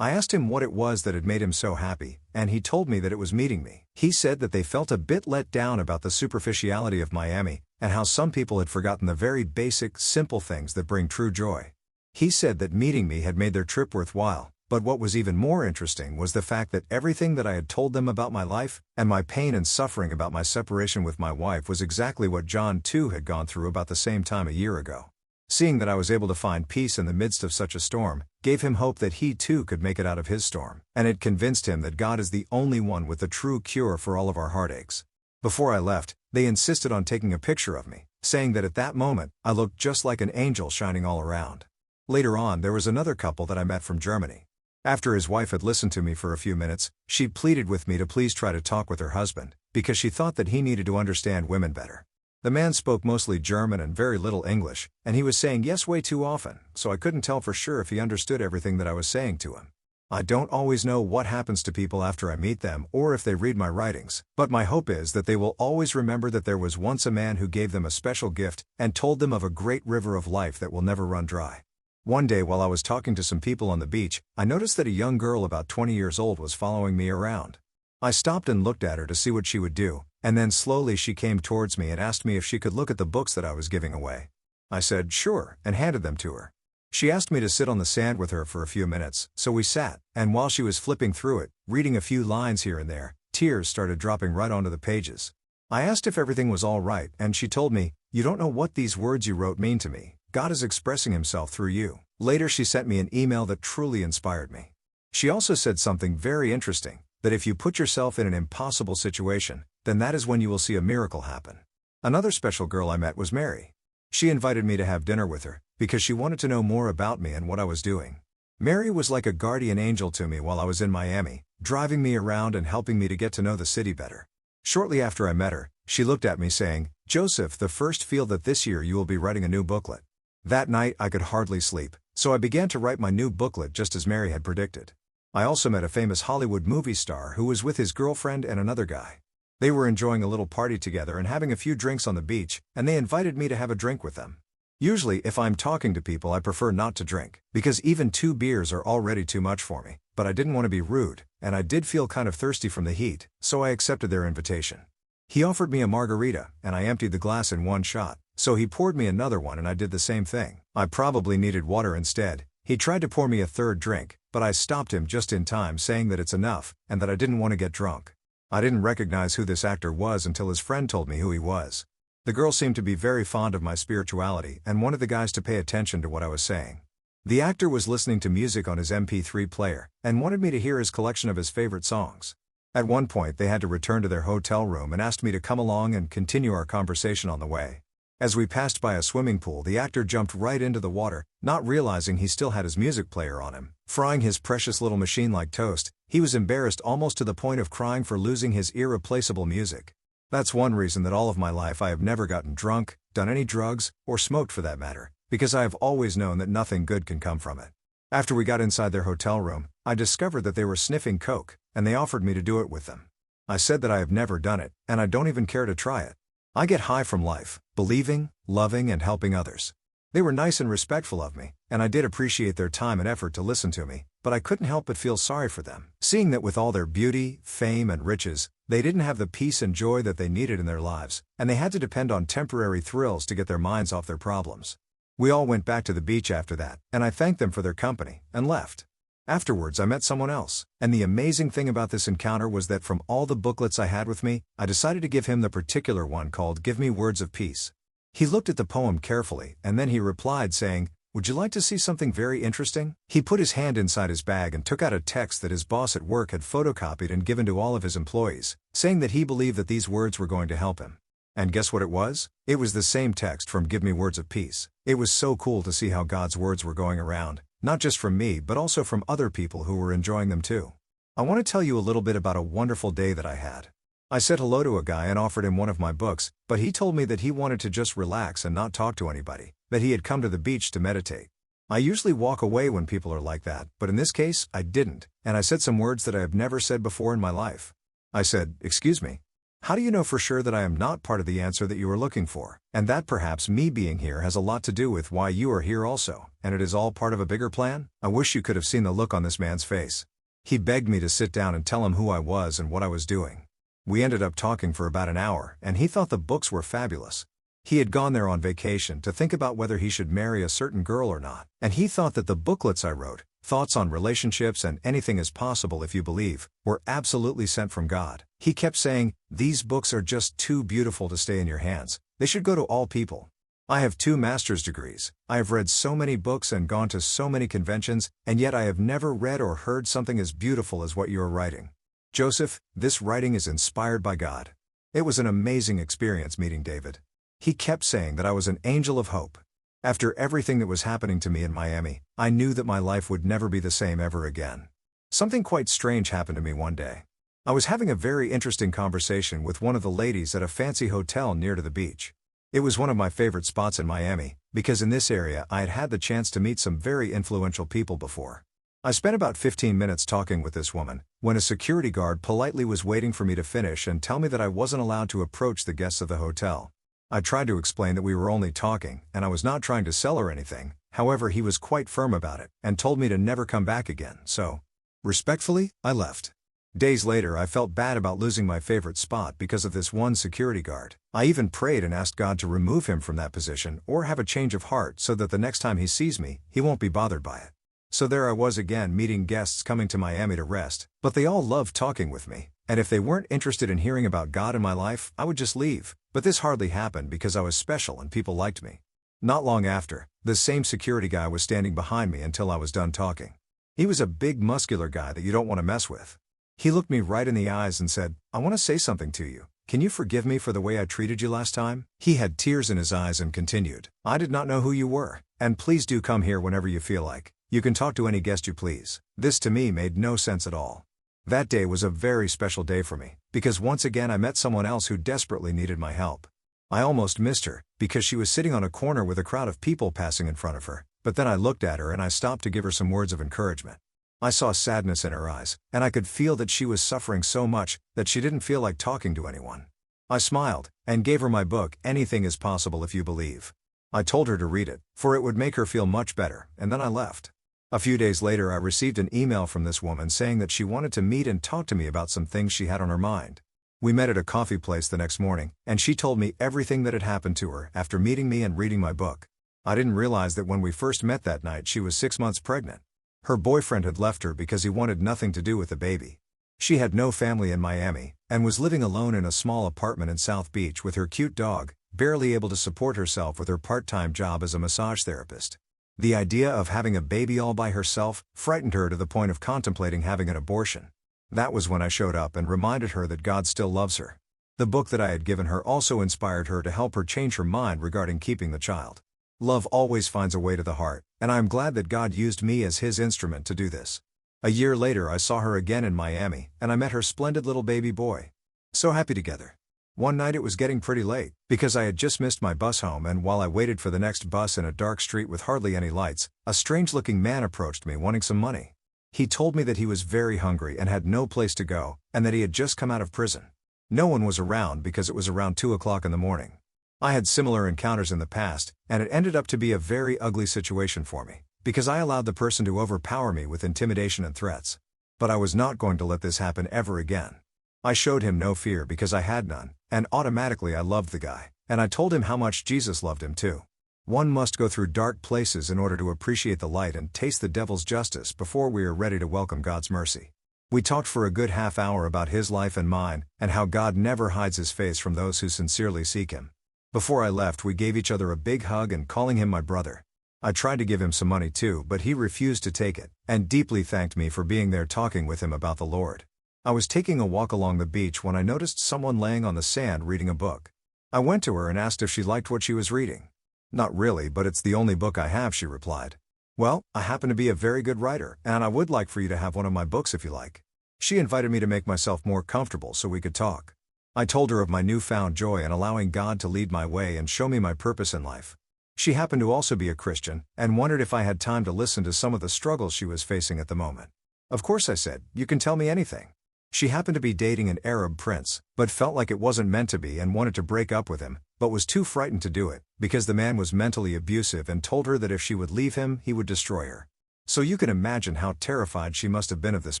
I asked him what it was that had made him so happy, and he told me that it was meeting me. He said that they felt a bit let down about the superficiality of Miami, and how some people had forgotten the very basic, simple things that bring true joy. He said that meeting me had made their trip worthwhile, but what was even more interesting was the fact that everything that I had told them about my life, and my pain and suffering about my separation with my wife was exactly what John too had gone through about the same time a year ago. Seeing that I was able to find peace in the midst of such a storm, gave him hope that he too could make it out of his storm, and it convinced him that God is the only one with the true cure for all of our heartaches. Before I left, they insisted on taking a picture of me, saying that at that moment, I looked just like an angel shining all around. Later on, there was another couple that I met from Germany. After his wife had listened to me for a few minutes, she pleaded with me to please try to talk with her husband, because she thought that he needed to understand women better. The man spoke mostly German and very little English, and he was saying yes way too often, so I couldn't tell for sure if he understood everything that I was saying to him. I don't always know what happens to people after I meet them or if they read my writings, but my hope is that they will always remember that there was once a man who gave them a special gift and told them of a great river of life that will never run dry. One day while I was talking to some people on the beach, I noticed that a young girl about 20 years old was following me around. I stopped and looked at her to see what she would do, and then slowly she came towards me and asked me if she could look at the books that I was giving away. I said sure, and handed them to her. She asked me to sit on the sand with her for a few minutes, so we sat, and while she was flipping through it, reading a few lines here and there, tears started dropping right onto the pages. I asked if everything was all right, and she told me, "You don't know what these words you wrote mean to me. God is expressing himself through you." Later she sent me an email that truly inspired me. She also said something very interesting, that if you put yourself in an impossible situation, then that is when you will see a miracle happen. Another special girl I met was Mary. She invited me to have dinner with her, because she wanted to know more about me and what I was doing. Mary was like a guardian angel to me while I was in Miami, driving me around and helping me to get to know the city better. Shortly after I met her, she looked at me saying, "Joseph, the first feel that this year you will be writing a new booklet." That night I could hardly sleep, so I began to write my new booklet just as Mary had predicted. I also met a famous Hollywood movie star who was with his girlfriend and another guy. They were enjoying a little party together and having a few drinks on the beach, and they invited me to have a drink with them. Usually if I'm talking to people I prefer not to drink, because even 2 beers are already too much for me, but I didn't want to be rude, and I did feel kind of thirsty from the heat, so I accepted their invitation. He offered me a margarita, and I emptied the glass in one shot, so he poured me another one and I did the same thing. I probably needed water instead. He tried to pour me a third drink, but I stopped him just in time saying that it's enough, and that I didn't want to get drunk. I didn't recognize who this actor was until his friend told me who he was. The girl seemed to be very fond of my spirituality and wanted the guys to pay attention to what I was saying. The actor was listening to music on his MP3 player, and wanted me to hear his collection of his favorite songs. At one point they had to return to their hotel room and asked me to come along and continue our conversation on the way. As we passed by a swimming pool, the actor jumped right into the water, not realizing he still had his music player on him. Frying his precious little machine like toast, he was embarrassed almost to the point of crying for losing his irreplaceable music. That's one reason that all of my life I have never gotten drunk, done any drugs, or smoked for that matter, because I have always known that nothing good can come from it. After we got inside their hotel room, I discovered that they were sniffing coke, and they offered me to do it with them. I said that I have never done it, and I don't even care to try it. I get high from life, believing, loving and helping others. They were nice and respectful of me, and I did appreciate their time and effort to listen to me, but I couldn't help but feel sorry for them, seeing that with all their beauty, fame and riches, they didn't have the peace and joy that they needed in their lives, and they had to depend on temporary thrills to get their minds off their problems. We all went back to the beach after that, and I thanked them for their company, and left. Afterwards I met someone else, and the amazing thing about this encounter was that from all the booklets I had with me, I decided to give him the particular one called "Give Me Words of Peace." He looked at the poem carefully, and then he replied saying, "Would you like to see something very interesting?" He put his hand inside his bag and took out a text that his boss at work had photocopied and given to all of his employees, saying that he believed that these words were going to help him. And guess what it was? It was the same text from "Give Me Words of Peace." It was so cool to see how God's words were going around, not just from me but also from other people who were enjoying them too. I want to tell you a little bit about a wonderful day that I had. I said hello to a guy and offered him one of my books, but he told me that he wanted to just relax and not talk to anybody, that he had come to the beach to meditate. I usually walk away when people are like that, but in this case, I didn't, and I said some words that I have never said before in my life. I said, "Excuse me." How do you know for sure that I am not part of the answer that you are looking for, and that perhaps me being here has a lot to do with why you are here also, and it is all part of a bigger plan? I wish you could have seen the look on this man's face. He begged me to sit down and tell him who I was and what I was doing. We ended up talking for about an hour, and he thought the books were fabulous. He had gone there on vacation to think about whether he should marry a certain girl or not, and he thought that the booklets I wrote, Thoughts on Relationships and Anything is Possible If You Believe, were absolutely sent from God. He kept saying, "These books are just too beautiful to stay in your hands. They should go to all people." I have 2 master's degrees, I have read so many books and gone to so many conventions, and yet I have never read or heard something as beautiful as what you are writing. Joseph, this writing is inspired by God. It was an amazing experience meeting David. He kept saying that I was an angel of hope. After everything that was happening to me in Miami, I knew that my life would never be the same ever again. Something quite strange happened to me one day. I was having a very interesting conversation with one of the ladies at a fancy hotel near to the beach. It was one of my favorite spots in Miami, because in this area I had had the chance to meet some very influential people before. I spent about 15 minutes talking with this woman, when a security guard politely was waiting for me to finish and tell me that I wasn't allowed to approach the guests of the hotel. I tried to explain that we were only talking, and I was not trying to sell her anything. However, he was quite firm about it, and told me to never come back again, so respectfully, I left. Days later I felt bad about losing my favorite spot because of this one security guard. I even prayed and asked God to remove him from that position or have a change of heart so that the next time he sees me, he won't be bothered by it. So there I was again meeting guests coming to Miami to rest, but they all loved talking with me, and if they weren't interested in hearing about God in my life, I would just leave. But this hardly happened because I was special and people liked me. Not long after, the same security guy was standing behind me until I was done talking. He was a big muscular guy that you don't want to mess with. He looked me right in the eyes and said, "I want to say something to you. Can you forgive me for the way I treated you last time?" He had tears in his eyes and continued, "I did not know who you were, and please do come here whenever you feel like. You can talk to any guest you please." This to me made no sense at all. That day was a very special day for me, because once again I met someone else who desperately needed my help. I almost missed her, because she was sitting on a corner with a crowd of people passing in front of her, but then I looked at her and I stopped to give her some words of encouragement. I saw sadness in her eyes, and I could feel that she was suffering so much that she didn't feel like talking to anyone. I smiled, and gave her my book, Anything is Possible If You Believe. I told her to read it, for it would make her feel much better, and then I left. A few days later I received an email from this woman saying that she wanted to meet and talk to me about some things she had on her mind. We met at a coffee place the next morning, and she told me everything that had happened to her after meeting me and reading my book. I didn't realize that when we first met that night she was 6 months pregnant. Her boyfriend had left her because he wanted nothing to do with the baby. She had no family in Miami, and was living alone in a small apartment in South Beach with her cute dog, barely able to support herself with her part-time job as a massage therapist. The idea of having a baby all by herself frightened her to the point of contemplating having an abortion. That was when I showed up and reminded her that God still loves her. The book that I had given her also inspired her to help her change her mind regarding keeping the child. Love always finds a way to the heart, and I am glad that God used me as His instrument to do this. A year later I saw her again in Miami, and I met her splendid little baby boy. So happy together. One night it was getting pretty late, because I had just missed my bus home, and while I waited for the next bus in a dark street with hardly any lights, a strange-looking man approached me wanting some money. He told me that he was very hungry and had no place to go, and that he had just come out of prison. No one was around because it was around 2 o'clock in the morning. I had similar encounters in the past, and it ended up to be a very ugly situation for me, because I allowed the person to overpower me with intimidation and threats. But I was not going to let this happen ever again. I showed him no fear because I had none, and automatically I loved the guy, and I told him how much Jesus loved him too. One must go through dark places in order to appreciate the light and taste the devil's justice before we are ready to welcome God's mercy. We talked for a good half hour about his life and mine, and how God never hides his face from those who sincerely seek him. Before I left we gave each other a big hug and calling him my brother. I tried to give him some money too, but he refused to take it, and deeply thanked me for being there talking with him about the Lord. I was taking a walk along the beach when I noticed someone laying on the sand reading a book. I went to her and asked if she liked what she was reading. "Not really, but it's the only book I have," she replied. "Well, I happen to be a very good writer, and I would like for you to have one of my books if you like." She invited me to make myself more comfortable so we could talk. I told her of my newfound joy in allowing God to lead my way and show me my purpose in life. She happened to also be a Christian, and wondered if I had time to listen to some of the struggles she was facing at the moment. Of course I said, "You can tell me anything." She happened to be dating an Arab prince, but felt like it wasn't meant to be and wanted to break up with him, but was too frightened to do it, because the man was mentally abusive and told her that if she would leave him, he would destroy her. So you can imagine how terrified she must have been of this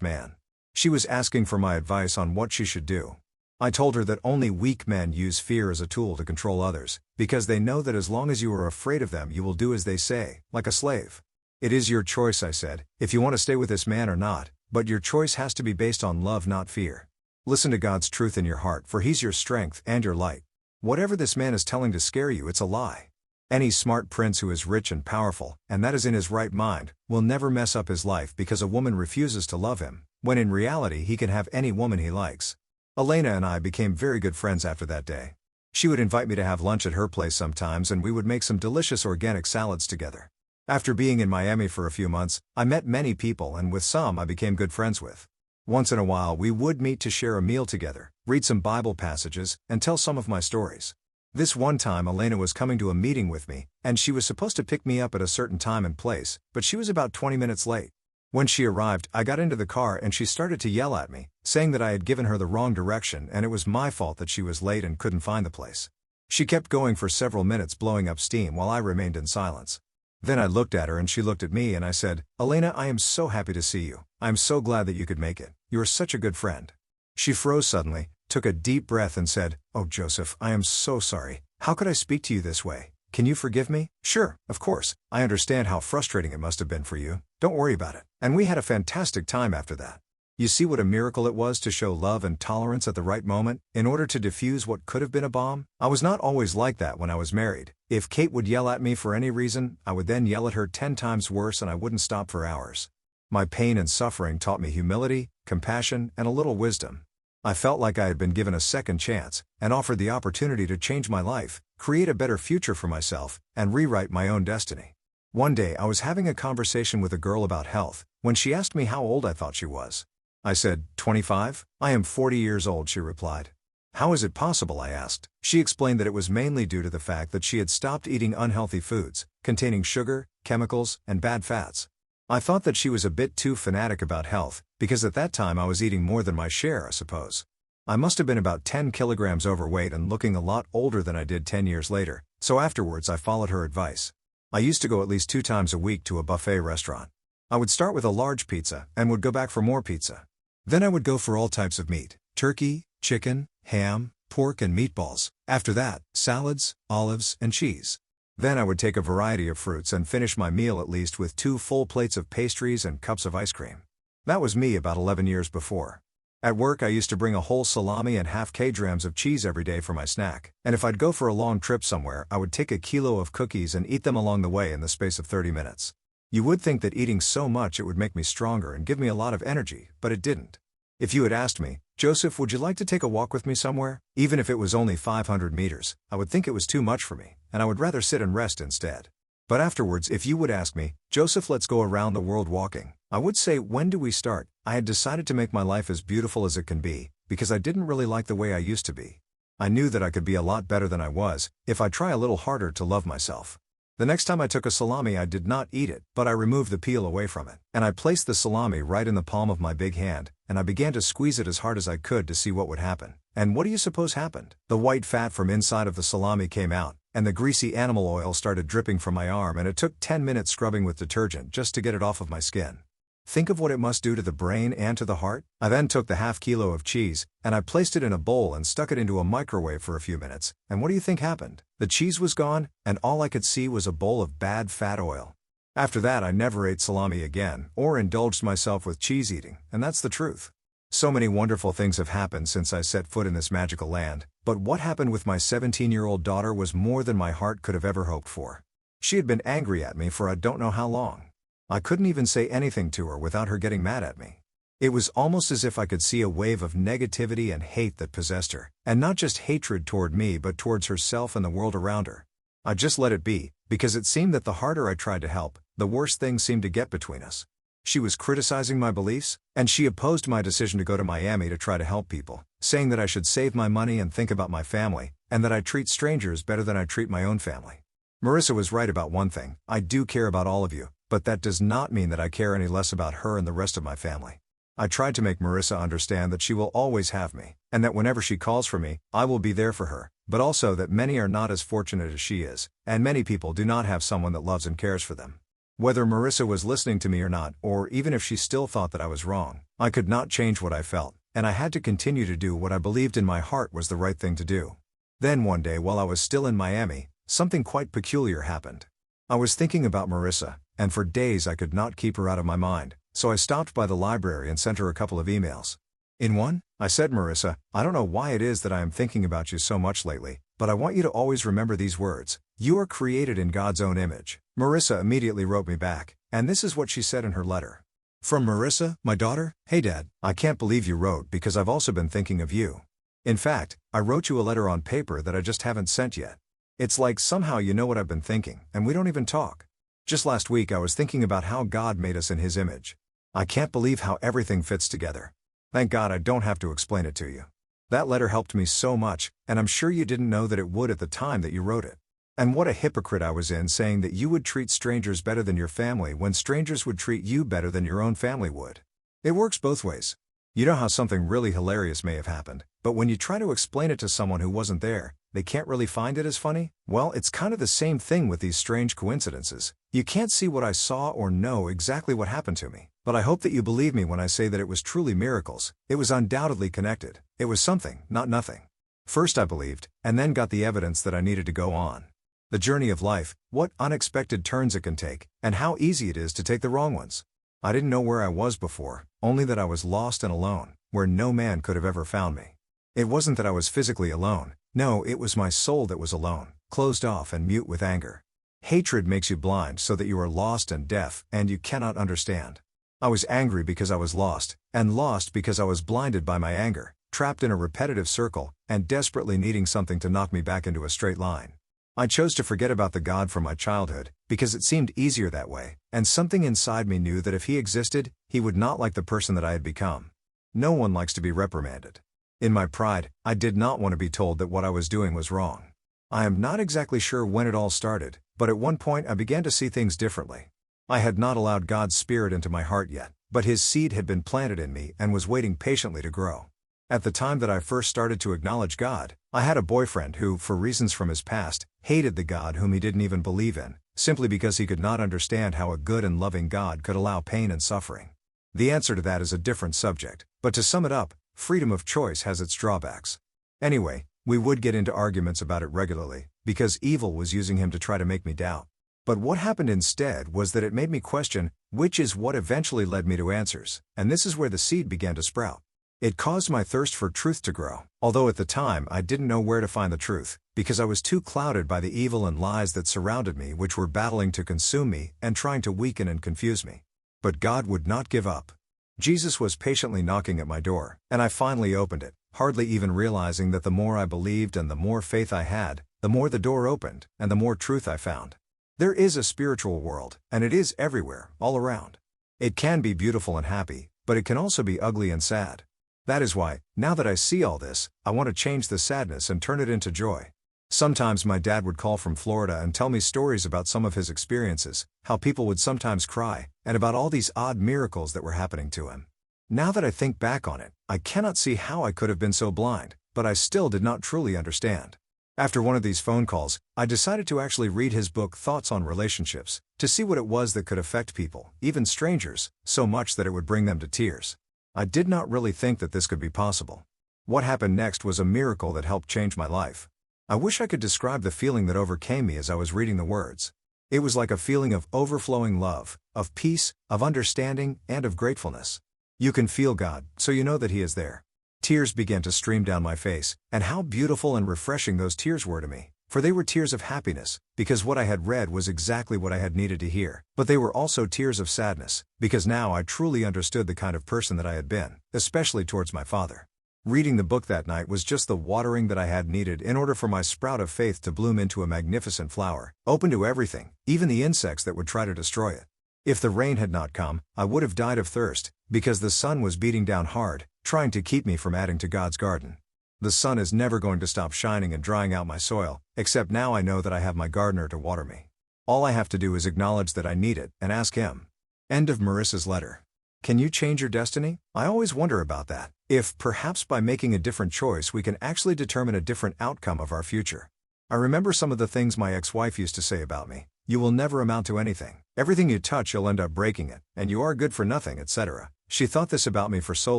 man. She was asking for my advice on what she should do. I told her that only weak men use fear as a tool to control others, because they know that as long as you are afraid of them you will do as they say, like a slave. It is your choice, I said, if you want to stay with this man or not, but your choice has to be based on love, not fear. Listen to God's truth in your heart, for He's your strength and your light. Whatever this man is telling to scare you, it's a lie. Any smart prince who is rich and powerful, and that is in his right mind, will never mess up his life because a woman refuses to love him, when in reality he can have any woman he likes. Elena and I became very good friends after that day. She would invite me to have lunch at her place sometimes and we would make some delicious organic salads together. After being in Miami for a few months, I met many people and with some I became good friends with. Once in a while we would meet to share a meal together, read some Bible passages, and tell some of my stories. This one time Elena was coming to a meeting with me, and she was supposed to pick me up at a certain time and place, but she was about 20 minutes late. When she arrived, I got into the car and she started to yell at me, saying that I had given her the wrong direction and it was my fault that she was late and couldn't find the place. She kept going for several minutes, blowing up steam while I remained in silence. Then I looked at her and she looked at me and I said, "Elena, I am so happy to see you. I am so glad that you could make it. You are such a good friend." She froze suddenly, took a deep breath and said, "Oh Joseph, I am so sorry. How could I speak to you this way? Can you forgive me?" "Sure, of course. I understand how frustrating it must have been for you. Don't worry about it." And we had a fantastic time after that. You see what a miracle it was to show love and tolerance at the right moment, in order to defuse what could have been a bomb? I was not always like that when I was married. If Kate would yell at me for any reason, I would then yell at her 10 times worse and I wouldn't stop for hours. My pain and suffering taught me humility, compassion, and a little wisdom. I felt like I had been given a second chance, and offered the opportunity to change my life, create a better future for myself, and rewrite my own destiny. One day I was having a conversation with a girl about health, when she asked me how old I thought she was. I said, 25? "I am 40 years old," she replied. "How is it possible?" I asked. She explained that it was mainly due to the fact that she had stopped eating unhealthy foods, containing sugar, chemicals, and bad fats. I thought that she was a bit too fanatic about health, because at that time I was eating more than my share, I suppose. I must have been about 10 kilograms overweight and looking a lot older than I did 10 years later, so afterwards I followed her advice. I used to go at least 2 times a week to a buffet restaurant. I would start with a large pizza, and would go back for more pizza. Then I would go for all types of meat: turkey, chicken, ham, pork and meatballs. After that, salads, olives, and cheese. Then I would take a variety of fruits and finish my meal at least with 2 full plates of pastries and cups of ice cream. That was me about 11 years before. At work I used to bring a whole salami and half kilograms of cheese every day for my snack, and if I'd go for a long trip somewhere I would take a kilo of cookies and eat them along the way in the space of 30 minutes. You would think that eating so much it would make me stronger and give me a lot of energy, but it didn't. If you had asked me, "Joseph, would you like to take a walk with me somewhere?" even if it was only 500 meters, I would think it was too much for me, and I would rather sit and rest instead. But afterwards, if you would ask me, "Joseph, let's go around the world walking," I would say, "When do we start?" I had decided to make my life as beautiful as it can be, because I didn't really like the way I used to be. I knew that I could be a lot better than I was, if I try a little harder to love myself. The next time I took a salami I did not eat it, but I removed the peel away from it, and I placed the salami right in the palm of my big hand, and I began to squeeze it as hard as I could to see what would happen. And what do you suppose happened? The white fat from inside of the salami came out, and the greasy animal oil started dripping from my arm, and it took 10 minutes scrubbing with detergent just to get it off of my skin. Think of what it must do to the brain and to the heart. I then took the half kilo of cheese, and I placed it in a bowl and stuck it into a microwave for a few minutes, and what do you think happened? The cheese was gone, and all I could see was a bowl of bad fat oil. After that I never ate salami again, or indulged myself with cheese eating, and that's the truth. So many wonderful things have happened since I set foot in this magical land, but what happened with my 17-year-old daughter was more than my heart could have ever hoped for. She had been angry at me for I don't know how long. I couldn't even say anything to her without her getting mad at me. It was almost as if I could see a wave of negativity and hate that possessed her, and not just hatred toward me but towards herself and the world around her. I just let it be, because it seemed that the harder I tried to help, the worse things seemed to get between us. She was criticizing my beliefs, and she opposed my decision to go to Miami to try to help people, saying that I should save my money and think about my family, and that I treat strangers better than I treat my own family. Marissa was right about one thing: I do care about all of you, but that does not mean that I care any less about her and the rest of my family. I tried to make Marissa understand that she will always have me, and that whenever she calls for me, I will be there for her, but also that many are not as fortunate as she is, and many people do not have someone that loves and cares for them. Whether Marissa was listening to me or not, or even if she still thought that I was wrong, I could not change what I felt, and I had to continue to do what I believed in my heart was the right thing to do. Then one day while I was still in Miami, something quite peculiar happened. I was thinking about Marissa, and for days I could not keep her out of my mind, so I stopped by the library and sent her a couple of emails. In one, I said, "Marissa, I don't know why it is that I am thinking about you so much lately, but I want you to always remember these words. You are created in God's own image." Marissa immediately wrote me back, and this is what she said in her letter. From Marissa, my daughter, "Hey Dad, I can't believe you wrote because I've also been thinking of you. In fact, I wrote you a letter on paper that I just haven't sent yet. It's like somehow you know what I've been thinking, and we don't even talk. Just last week I was thinking about how God made us in His image. I can't believe how everything fits together. Thank God I don't have to explain it to you. That letter helped me so much, and I'm sure you didn't know that it would at the time that you wrote it. And what a hypocrite I was in saying that you would treat strangers better than your family when strangers would treat you better than your own family would. It works both ways. You know how something really hilarious may have happened, but when you try to explain it to someone who wasn't there, they can't really find it as funny? Well, it's kind of the same thing with these strange coincidences. You can't see what I saw or know exactly what happened to me, but I hope that you believe me when I say that it was truly miracles. It was undoubtedly connected. It was something, not nothing. First I believed, and then got the evidence that I needed to go on. The journey of life, what unexpected turns it can take, and how easy it is to take the wrong ones. I didn't know where I was before, only that I was lost and alone, where no man could have ever found me. It wasn't that I was physically alone, no, it was my soul that was alone, closed off and mute with anger. Hatred makes you blind so that you are lost and deaf, and you cannot understand. I was angry because I was lost, and lost because I was blinded by my anger, trapped in a repetitive circle, and desperately needing something to knock me back into a straight line. I chose to forget about the God from my childhood, because it seemed easier that way, and something inside me knew that if He existed, He would not like the person that I had become. No one likes to be reprimanded. In my pride, I did not want to be told that what I was doing was wrong. I am not exactly sure when it all started, but at one point I began to see things differently. I had not allowed God's Spirit into my heart yet, but His seed had been planted in me and was waiting patiently to grow. At the time that I first started to acknowledge God, I had a boyfriend who, for reasons from his past, hated the God whom he didn't even believe in, simply because he could not understand how a good and loving God could allow pain and suffering. The answer to that is a different subject, but to sum it up, freedom of choice has its drawbacks. Anyway, we would get into arguments about it regularly, because evil was using him to try to make me doubt. But what happened instead was that it made me question, which is what eventually led me to answers, and this is where the seed began to sprout. It caused my thirst for truth to grow, although at the time I didn't know where to find the truth, because I was too clouded by the evil and lies that surrounded me which were battling to consume me and trying to weaken and confuse me. But God would not give up. Jesus was patiently knocking at my door, and I finally opened it, hardly even realizing that the more I believed and the more faith I had, the more the door opened, and the more truth I found. There is a spiritual world, and it is everywhere, all around. It can be beautiful and happy, but it can also be ugly and sad. That is why, now that I see all this, I want to change the sadness and turn it into joy. Sometimes my dad would call from Florida and tell me stories about some of his experiences, how people would sometimes cry, and about all these odd miracles that were happening to him. Now that I think back on it, I cannot see how I could have been so blind, but I still did not truly understand. After one of these phone calls, I decided to actually read his book Thoughts on Relationships, to see what it was that could affect people, even strangers, so much that it would bring them to tears. I did not really think that this could be possible. What happened next was a miracle that helped change my life. I wish I could describe the feeling that overcame me as I was reading the words. It was like a feeling of overflowing love, of peace, of understanding, and of gratefulness. You can feel God, so you know that He is there. Tears began to stream down my face, and how beautiful and refreshing those tears were to me, for they were tears of happiness, because what I had read was exactly what I had needed to hear, but they were also tears of sadness, because now I truly understood the kind of person that I had been, especially towards my father. Reading the book that night was just the watering that I had needed in order for my sprout of faith to bloom into a magnificent flower, open to everything, even the insects that would try to destroy it. If the rain had not come, I would have died of thirst, because the sun was beating down hard, trying to keep me from adding to God's garden. The sun is never going to stop shining and drying out my soil, except now I know that I have my gardener to water me. All I have to do is acknowledge that I need it and ask Him. End of Marissa's letter. Can you change your destiny? I always wonder about that. If, perhaps by making a different choice we can actually determine a different outcome of our future. I remember some of the things my ex-wife used to say about me. You will never amount to anything. Everything you touch you'll end up breaking it, and you are good for nothing, etc. She thought this about me for so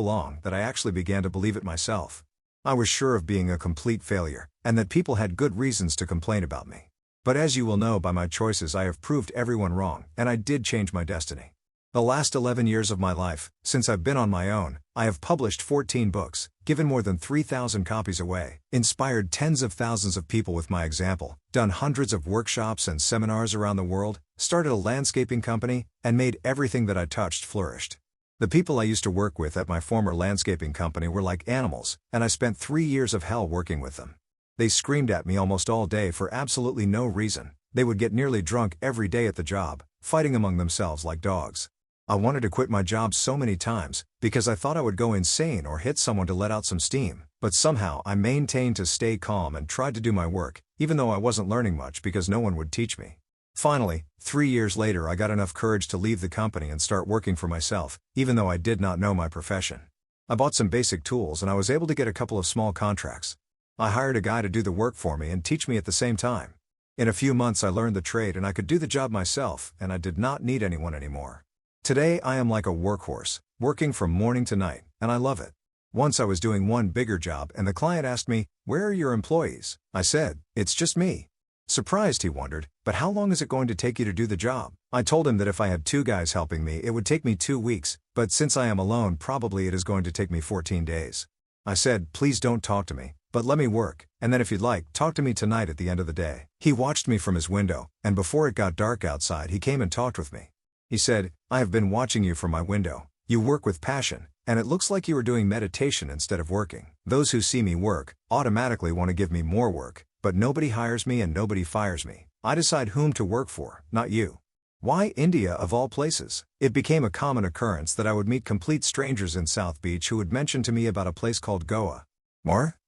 long that I actually began to believe it myself. I was sure of being a complete failure, and that people had good reasons to complain about me. But as you will know by my choices, I have proved everyone wrong, and I did change my destiny. The last 11 years of my life, since I've been on my own, I have published 14 books, given more than 3,000 copies away, inspired tens of thousands of people with my example, done hundreds of workshops and seminars around the world, started a landscaping company, and made everything that I touched flourished. The people I used to work with at my former landscaping company were like animals, and I spent 3 years of hell working with them. They screamed at me almost all day for absolutely no reason. They would get nearly drunk every day at the job, fighting among themselves like dogs. I wanted to quit my job so many times, because I thought I would go insane or hit someone to let out some steam, but somehow I maintained to stay calm and tried to do my work, even though I wasn't learning much because no one would teach me. Finally, 3 years later I got enough courage to leave the company and start working for myself, even though I did not know my profession. I bought some basic tools and I was able to get a couple of small contracts. I hired a guy to do the work for me and teach me at the same time. In a few months I learned the trade and I could do the job myself, and I did not need anyone anymore. Today I am like a workhorse, working from morning to night, and I love it. Once I was doing one bigger job and the client asked me, "Where are your employees?" I said, "It's just me." Surprised, he wondered, "But how long is it going to take you to do the job?" I told him that if I had 2 guys helping me it would take me 2 weeks, but since I am alone probably it is going to take me 14 days. I said, "Please don't talk to me, but let me work, and then if you'd like, talk to me tonight at the end of the day." He watched me from his window, and before it got dark outside he came and talked with me. He said, "I have been watching you from my window. You work with passion, and it looks like you are doing meditation instead of working. Those who see me work automatically want to give me more work, but nobody hires me and nobody fires me. I decide whom to work for, not you." Why India of all places? It became a common occurrence that I would meet complete strangers in South Beach who would mention to me about a place called Goa.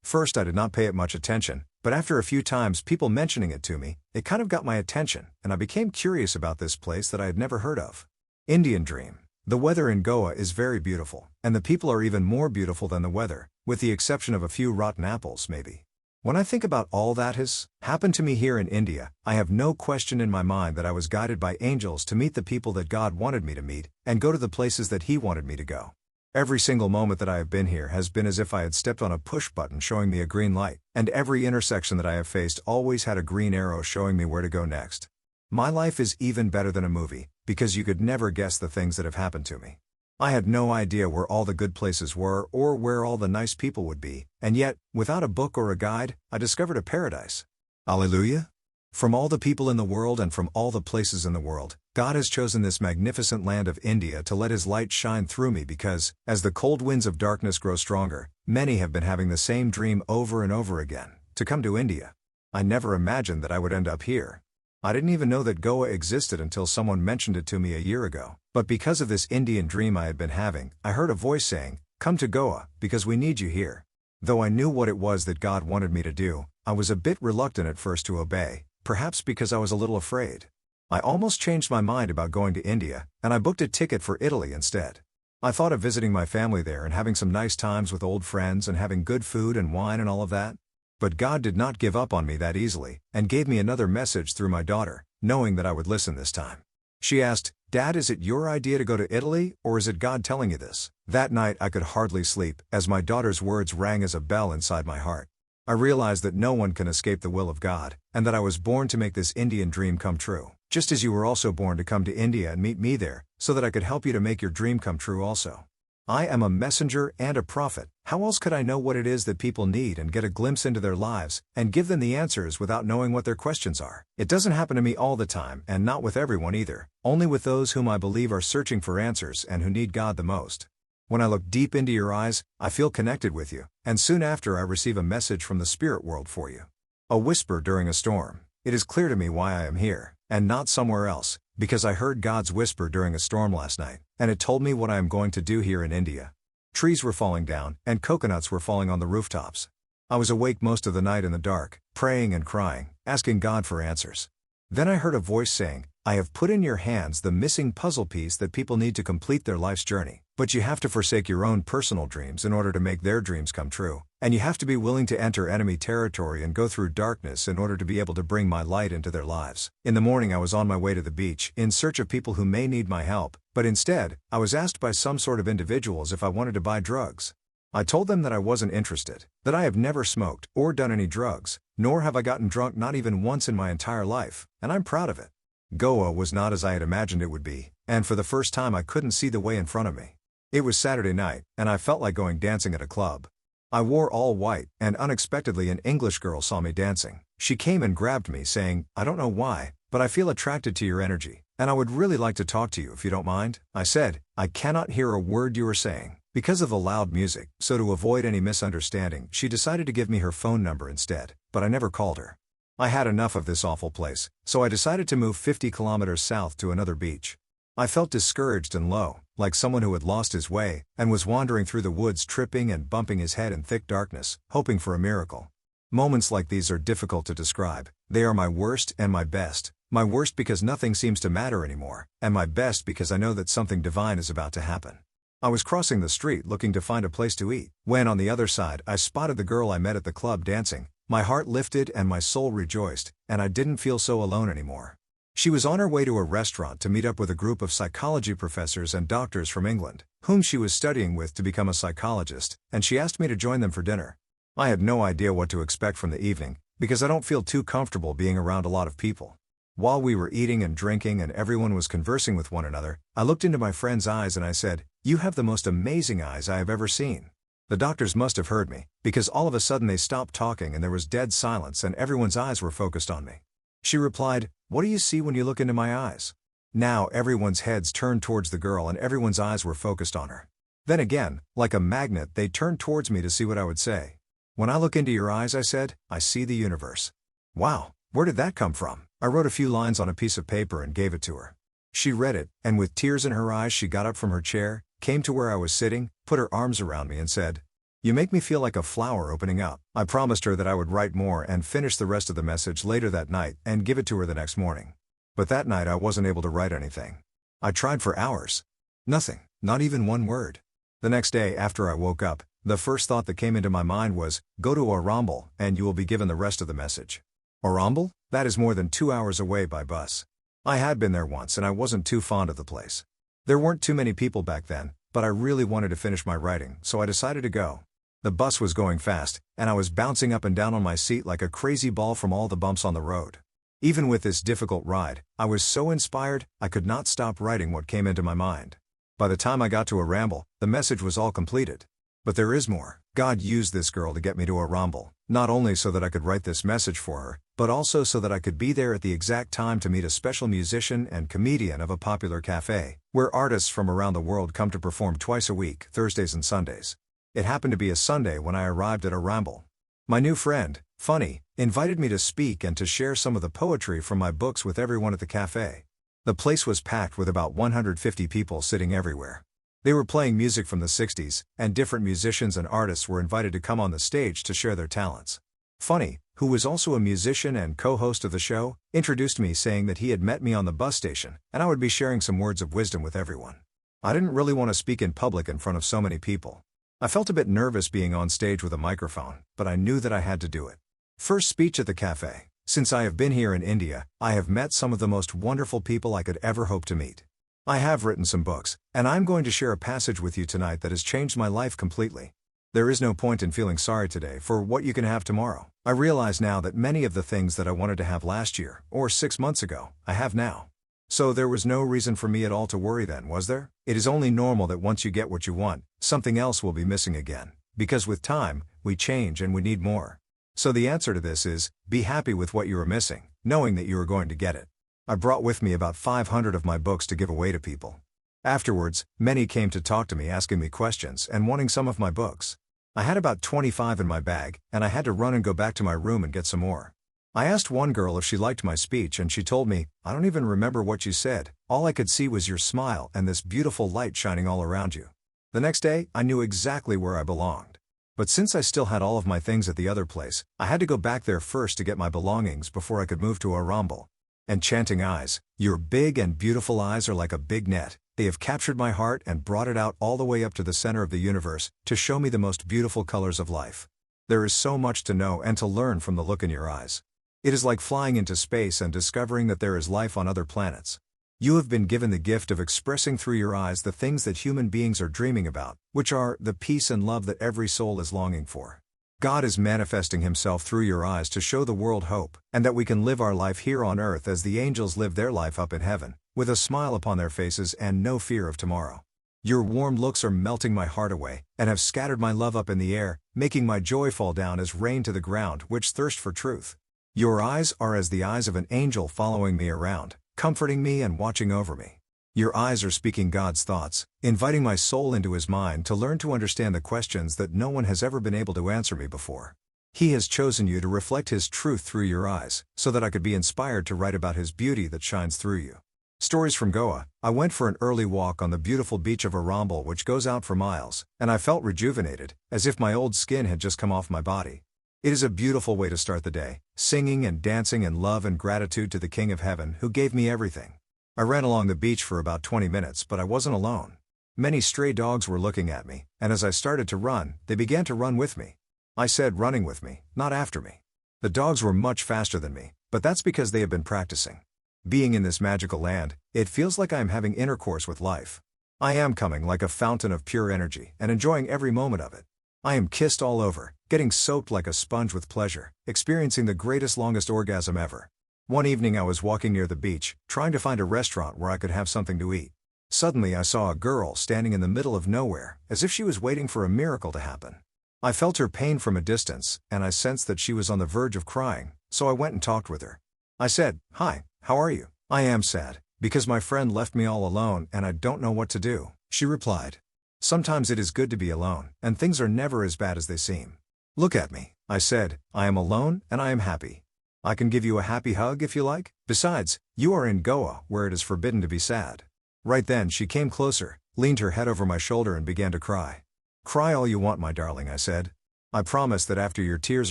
First I did not pay it much attention, but after a few times people mentioning it to me, it kind of got my attention, and I became curious about this place that I had never heard of. Indian Dream. The weather in Goa is very beautiful, and the people are even more beautiful than the weather, with the exception of a few rotten apples maybe. When I think about all that has happened to me here in India, I have no question in my mind that I was guided by angels to meet the people that God wanted me to meet, and go to the places that He wanted me to go. Every single moment that I have been here has been as if I had stepped on a push button showing me a green light, and every intersection that I have faced always had a green arrow showing me where to go next. My life is even better than a movie, because you could never guess the things that have happened to me. I had no idea where all the good places were or where all the nice people would be, and yet, without a book or a guide, I discovered a paradise. Alleluia! From all the people in the world and from all the places in the world, God has chosen this magnificent land of India to let His light shine through me because, as the cold winds of darkness grow stronger, many have been having the same dream over and over again, to come to India. I never imagined that I would end up here. I didn't even know that Goa existed until someone mentioned it to me a year ago. But because of this Indian dream I had been having, I heard a voice saying, "Come to Goa, because we need you here." Though I knew what it was that God wanted me to do, I was a bit reluctant at first to obey, perhaps because I was a little afraid. I almost changed my mind about going to India, and I booked a ticket for Italy instead. I thought of visiting my family there and having some nice times with old friends and having good food and wine and all of that. But God did not give up on me that easily, and gave me another message through my daughter, knowing that I would listen this time. She asked, "Dad, is it your idea to go to Italy, or is it God telling you this?" That night I could hardly sleep, as my daughter's words rang as a bell inside my heart. I realized that no one can escape the will of God, and that I was born to make this Indian dream come true, just as you were also born to come to India and meet me there, so that I could help you to make your dream come true also. I am a messenger and a prophet. How else could I know what it is that people need and get a glimpse into their lives, and give them the answers without knowing what their questions are? It doesn't happen to me all the time, and not with everyone either, only with those whom I believe are searching for answers and who need God the most. When I look deep into your eyes, I feel connected with you, and soon after I receive a message from the spirit world for you. A whisper during a storm. It is clear to me why I am here, and not somewhere else, because I heard God's whisper during a storm last night, and it told me what I am going to do here in India. Trees were falling down, and coconuts were falling on the rooftops. I was awake most of the night in the dark, praying and crying, asking God for answers. Then I heard a voice saying, "I have put in your hands the missing puzzle piece that people need to complete their life's journey. But you have to forsake your own personal dreams in order to make their dreams come true, and you have to be willing to enter enemy territory and go through darkness in order to be able to bring my light into their lives. In the morning I was on my way to the beach, in search of people who may need my help, but instead, I was asked by some sort of individuals if I wanted to buy drugs. I told them that I wasn't interested, that I have never smoked or done any drugs, nor have I gotten drunk not even once in my entire life, and I'm proud of it. Goa was not as I had imagined it would be, and for the first time I couldn't see the way in front of me. It was Saturday night, and I felt like going dancing at a club. I wore all white, and unexpectedly an English girl saw me dancing. She came and grabbed me saying, "I don't know why, but I feel attracted to your energy, and I would really like to talk to you if you don't mind." I said, "I cannot hear a word you are saying," because of the loud music, so to avoid any misunderstanding, she decided to give me her phone number instead, but I never called her. I had enough of this awful place, so I decided to move 50 kilometers south to another beach. I felt discouraged and low, like someone who had lost his way, and was wandering through the woods tripping and bumping his head in thick darkness, hoping for a miracle. Moments like these are difficult to describe. They are my worst and my best. My worst because nothing seems to matter anymore, and my best because I know that something divine is about to happen. I was crossing the street looking to find a place to eat, when on the other side I spotted the girl I met at the club dancing. My heart lifted and my soul rejoiced, and I didn't feel so alone anymore. She was on her way to a restaurant to meet up with a group of psychology professors and doctors from England, whom she was studying with to become a psychologist, and she asked me to join them for dinner. I had no idea what to expect from the evening, because I don't feel too comfortable being around a lot of people. While we were eating and drinking and everyone was conversing with one another, I looked into my friend's eyes and I said, "You have the most amazing eyes I have ever seen." The doctors must have heard me, because all of a sudden they stopped talking and there was dead silence and everyone's eyes were focused on me. She replied, "What do you see when you look into my eyes?" Now everyone's heads turned towards the girl and everyone's eyes were focused on her. Then again, like a magnet, they turned towards me to see what I would say. "When I look into your eyes," I said, "I see the universe." Wow, where did that come from? I wrote a few lines on a piece of paper and gave it to her. She read it, and with tears in her eyes she got up from her chair, came to where I was sitting, put her arms around me and said, "You make me feel like a flower opening up." I promised her that I would write more and finish the rest of the message later that night and give it to her the next morning. But that night I wasn't able to write anything. I tried for hours. Nothing, not even one word. The next day after I woke up, the first thought that came into my mind was, "Go to Corallo and you will be given the rest of the message." Corallo? That is more than 2 hours away by bus. I had been there once and I wasn't too fond of the place. There weren't too many people back then, but I really wanted to finish my writing, so I decided to go. The bus was going fast, and I was bouncing up and down on my seat like a crazy ball from all the bumps on the road. Even with this difficult ride, I was so inspired, I could not stop writing what came into my mind. By the time I got to Corallo, the message was all completed. But there is more. God used this girl to get me to Corallo, not only so that I could write this message for her, but also so that I could be there at the exact time to meet a special musician and comedian of a popular cafe, where artists from around the world come to perform twice a week, Thursdays and Sundays. It happened to be a Sunday when I arrived at Corallo. My new friend, Funny, invited me to speak and to share some of the poetry from my books with everyone at the cafe. The place was packed with about 150 people sitting everywhere. They were playing music from the 60s, and different musicians and artists were invited to come on the stage to share their talents. Funny, who was also a musician and co-host of the show, introduced me saying that he had met me on the bus station, and I would be sharing some words of wisdom with everyone. I didn't really want to speak in public in front of so many people. I felt a bit nervous being on stage with a microphone, but I knew that I had to do it. First speech at the cafe. Since I have been here in India, I have met some of the most wonderful people I could ever hope to meet. I have written some books, and I'm going to share a passage with you tonight that has changed my life completely. There is no point in feeling sorry today for what you can have tomorrow. I realize now that many of the things that I wanted to have last year, or 6 months ago, I have now. So there was no reason for me at all to worry then, was there? It is only normal that once you get what you want, something else will be missing again. Because with time, we change and we need more. So the answer to this is, be happy with what you are missing, knowing that you are going to get it. I brought with me about 500 of my books to give away to people. Afterwards, many came to talk to me asking me questions and wanting some of my books. I had about 25 in my bag, and I had to run and go back to my room and get some more. I asked one girl if she liked my speech and she told me, "I don't even remember what you said, all I could see was your smile and this beautiful light shining all around you." The next day, I knew exactly where I belonged. But since I still had all of my things at the other place, I had to go back there first to get my belongings before I could move to Corallo. Enchanting eyes, your big and beautiful eyes are like a big net, They have captured my heart and brought it out all the way up to the center of the universe, to show me the most beautiful colors of life. There is so much to know and to learn from the look in your eyes. It is like flying into space and discovering that there is life on other planets. You have been given the gift of expressing through your eyes the things that human beings are dreaming about, which are the peace and love that every soul is longing for. God is manifesting Himself through your eyes to show the world hope, and that we can live our life here on earth as the angels live their life up in heaven, with a smile upon their faces and no fear of tomorrow. Your warm looks are melting my heart away, and have scattered my love up in the air, making my joy fall down as rain to the ground which thirst for truth. Your eyes are as the eyes of an angel following me around, comforting me and watching over me. Your eyes are speaking God's thoughts, inviting my soul into His mind to learn to understand the questions that no one has ever been able to answer me before. He has chosen you to reflect His truth through your eyes, so that I could be inspired to write about His beauty that shines through you. Stories from Goa. I went for an early walk on the beautiful beach of Arambal, which goes out for miles, and I felt rejuvenated, as if my old skin had just come off my body. It is a beautiful way to start the day, singing and dancing in love and gratitude to the King of Heaven who gave me everything. I ran along the beach for about 20 minutes, but I wasn't alone. Many stray dogs were looking at me, and as I started to run, they began to run with me. I said running with me, not after me. The dogs were much faster than me, but that's because they have been practicing. Being in this magical land, it feels like I am having intercourse with life. I am coming like a fountain of pure energy and enjoying every moment of it. I am kissed all over, getting soaked like a sponge with pleasure, experiencing the greatest longest orgasm ever. One evening I was walking near the beach, trying to find a restaurant where I could have something to eat. Suddenly I saw a girl standing in the middle of nowhere, as if she was waiting for a miracle to happen. I felt her pain from a distance, and I sensed that she was on the verge of crying, so I went and talked with her. I said, "Hi, how are you?" "I am sad, because my friend left me all alone and I don't know what to do," she replied. "Sometimes it is good to be alone, and things are never as bad as they seem." "Look at me," I said, "I am alone and I am happy. I can give you a happy hug if you like. Besides, you are in Goa, where it is forbidden to be sad." Right then she came closer, leaned her head over my shoulder and began to cry. "Cry all you want, my darling," I said. "I promise that after your tears